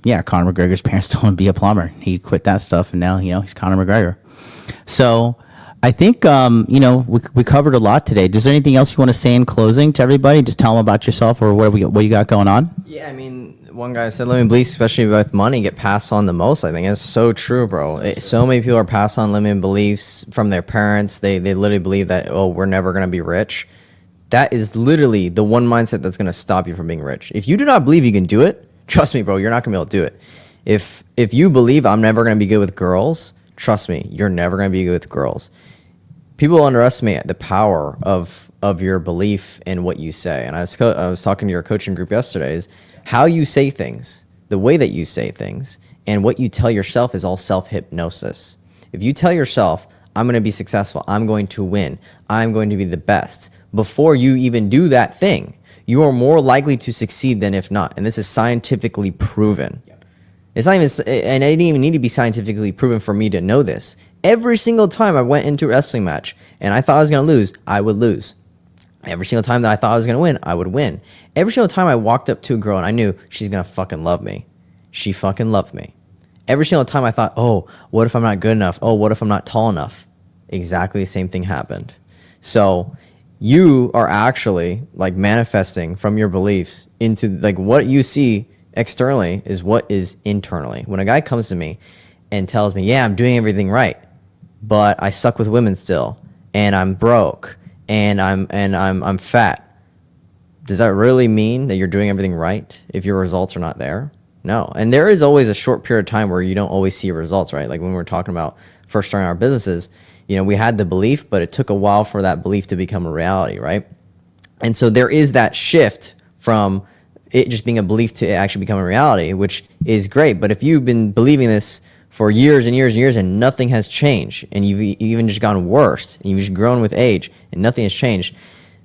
yeah, Conor McGregor's parents told him to be a plumber. He quit that stuff, and now, you know, he's Conor McGregor. So I think, you know, we covered a lot today. Is there anything else you want to say in closing to everybody? Just tell them about yourself or what you got going on. Yeah, I mean, one guy said limiting beliefs, especially with money, get passed on the most. I think it's so true, bro. So many people are passed on limiting beliefs from their parents. They literally believe that, oh, we're never going to be rich. That is literally the one mindset that's going to stop you from being rich. If you do not believe you can do it, trust me, bro, you're not going to be able to do it. If you believe I'm never going to be good with girls, trust me, you're never going to be good with girls. People underestimate the power of your belief in what you say. And I was talking to your coaching group yesterday, is how you say things, the way that you say things, and what you tell yourself is all self-hypnosis. If you tell yourself, I'm going to be successful, I'm going to win, I'm going to be the best, before you even do that thing, you are more likely to succeed than if not. And this is scientifically proven. Yep. It's not even, and I didn't even need to be scientifically proven for me to know this. Every single time I went into a wrestling match and I thought I was going to lose, I would lose. Every single time that I thought I was going to win, I would win. Every single time I walked up to a girl and I knew she's going to fucking love me, she fucking loved me. Every single time I thought, oh, what if I'm not good enough? Oh, what if I'm not tall enough? Exactly the same thing happened. So you are actually like manifesting from your beliefs into like what you see externally is what is internally. When a guy comes to me and tells me, yeah, I'm doing everything right, but I suck with women still, and I'm broke, and I'm fat. Does that really mean that you're doing everything right if your results are not there? No. And there is always a short period of time where you don't always see results, right? Like when we were talking about first starting our businesses, you know, we had the belief, but it took a while for that belief to become a reality, right? And so there is that shift from it just being a belief to it actually becoming a reality, which is great. But if you've been believing this for years and years and years and nothing has changed, and you've even just gotten worse, and you've just grown with age and nothing has changed,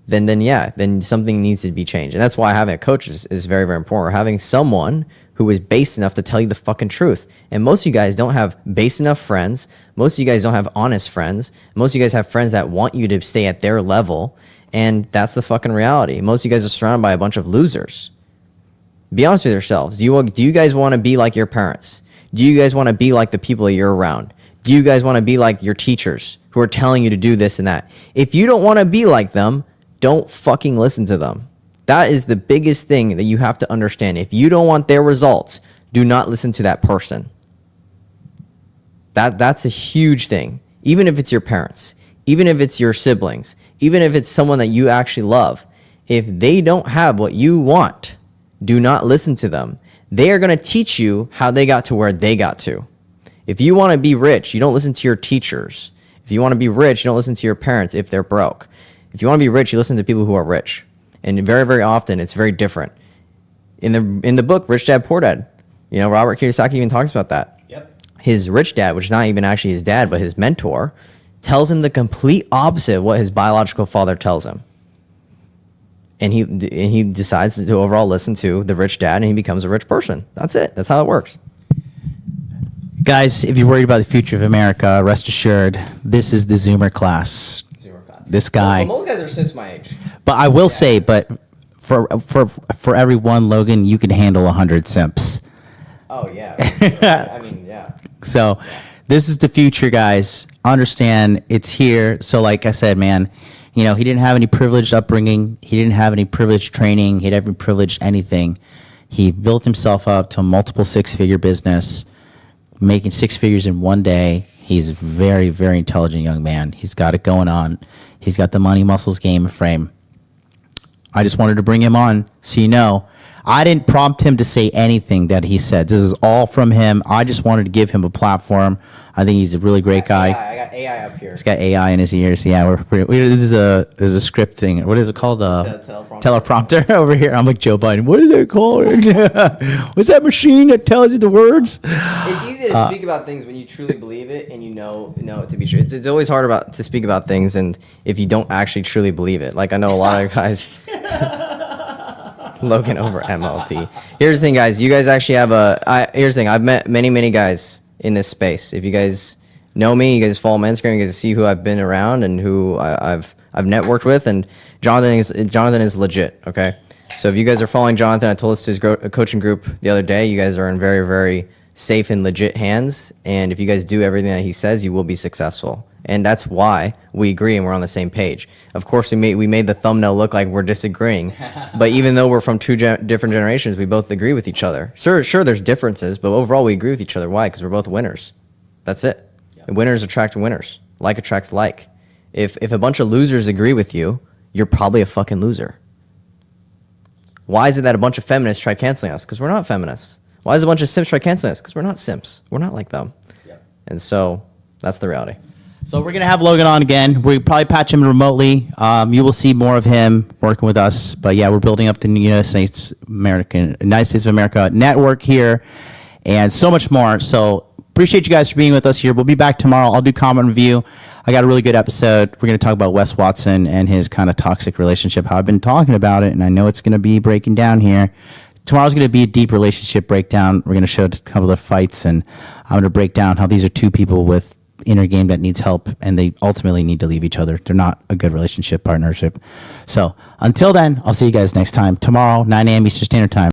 then something needs to be changed. And that's why having a coach is very, very important. Or having someone who is base enough to tell you the fucking truth. And most of you guys don't have base enough friends. Most of you guys don't have honest friends. Most of you guys have friends that want you to stay at their level. And that's the fucking reality. Most of you guys are surrounded by a bunch of losers. Be honest with yourselves. Do you guys want to be like your parents? Do you guys want to be like the people that you're around? Do you guys want to be like your teachers who are telling you to do this and that? If you don't want to be like them, don't fucking listen to them. That is the biggest thing that you have to understand. If you don't want their results, do not listen to that person. That's a huge thing. Even if it's your parents, even if it's your siblings, even if it's someone that you actually love, if they don't have what you want, do not listen to them. They are going to teach you how they got to where they got to. If you want to be rich, you don't listen to your teachers. If you want to be rich, you don't listen to your parents if they're broke. If you want to be rich, you listen to people who are rich. And very, very often, it's very different. In the book, Rich Dad, Poor Dad, you know, Robert Kiyosaki even talks about that. Yep. His rich dad, which is not even actually his dad, but his mentor, tells him the complete opposite of what his biological father tells him. And he decides to overall listen to the rich dad, and he becomes a rich person. That's it. That's how it works. Guys, if you're worried about the future of America, rest assured, this is the Zoomer class. This guy. Well, most guys are since my age. But I will say, but for every one, Logan, you can handle 100 simps. Oh, yeah. I mean, yeah. So this is the future, guys. Understand it's here. So like I said, man, you know, he didn't have any privileged upbringing. He didn't have any privileged training. He didn't have privileged anything. He built himself up to a multiple six-figure business, making six figures in one day. He's a very, very intelligent young man. He's got it going on. He's got the money, muscles, game, and frame. I just wanted to bring him on so you know. I didn't prompt him to say anything that he said. This is all from him. I just wanted to give him a platform. I think he's a really great guy. I got AI up here. He's got AI in his ears. Yeah, this is a script thing. What is it called? Teleprompter over here. I'm like Joe Biden. What is it called? What's that machine that tells you the words? It's easy to speak about things when you truly believe it and you know it to be true. It's always hard to speak about things and if you don't actually truly believe it. Like I know a lot of guys. Logan over MLT. Here's the thing, guys. You guys actually have here's the thing. I've met many guys in this space. If you guys know me, you guys follow my Instagram, you guys see who I've been around and who I've networked with. And Jonathan is legit. Okay. So if you guys are following Jonathan, I told us to his coaching group the other day. You guys are in very, very safe and legit hands. And if you guys do everything that he says, you will be successful. And that's why we agree and we're on the same page. Of course, we made the thumbnail look like we're disagreeing. But even though we're from two different generations, we both agree with each other. Sure, there's differences, but overall we agree with each other. Why? Because we're both winners. That's it. Yep. And winners attract winners. Like attracts like. If a bunch of losers agree with you, you're probably a fucking loser. Why is it that a bunch of feminists try canceling us? Because we're not feminists. Why is a bunch of simps try canceling us? Because we're not simps. We're not like them. Yep. And so that's the reality. So we're going to have Logan on again. We'll probably patch him remotely. You will see more of him working with us. But yeah, we're building up the United States of America network here and so much more. So appreciate you guys for being with us here. We'll be back tomorrow. I'll do comment review. I got a really good episode. We're going to talk about Wes Watson and his kind of toxic relationship, how I've been talking about it, and I know it's going to be breaking down here. Tomorrow's going to be a deep relationship breakdown. We're going to show a couple of fights, and I'm going to break down how these are two people with inner game that needs help, and they ultimately need to leave each other. They're not a good relationship partnership. So until then, I'll see you guys next time tomorrow, 9 a.m. Eastern Standard Time.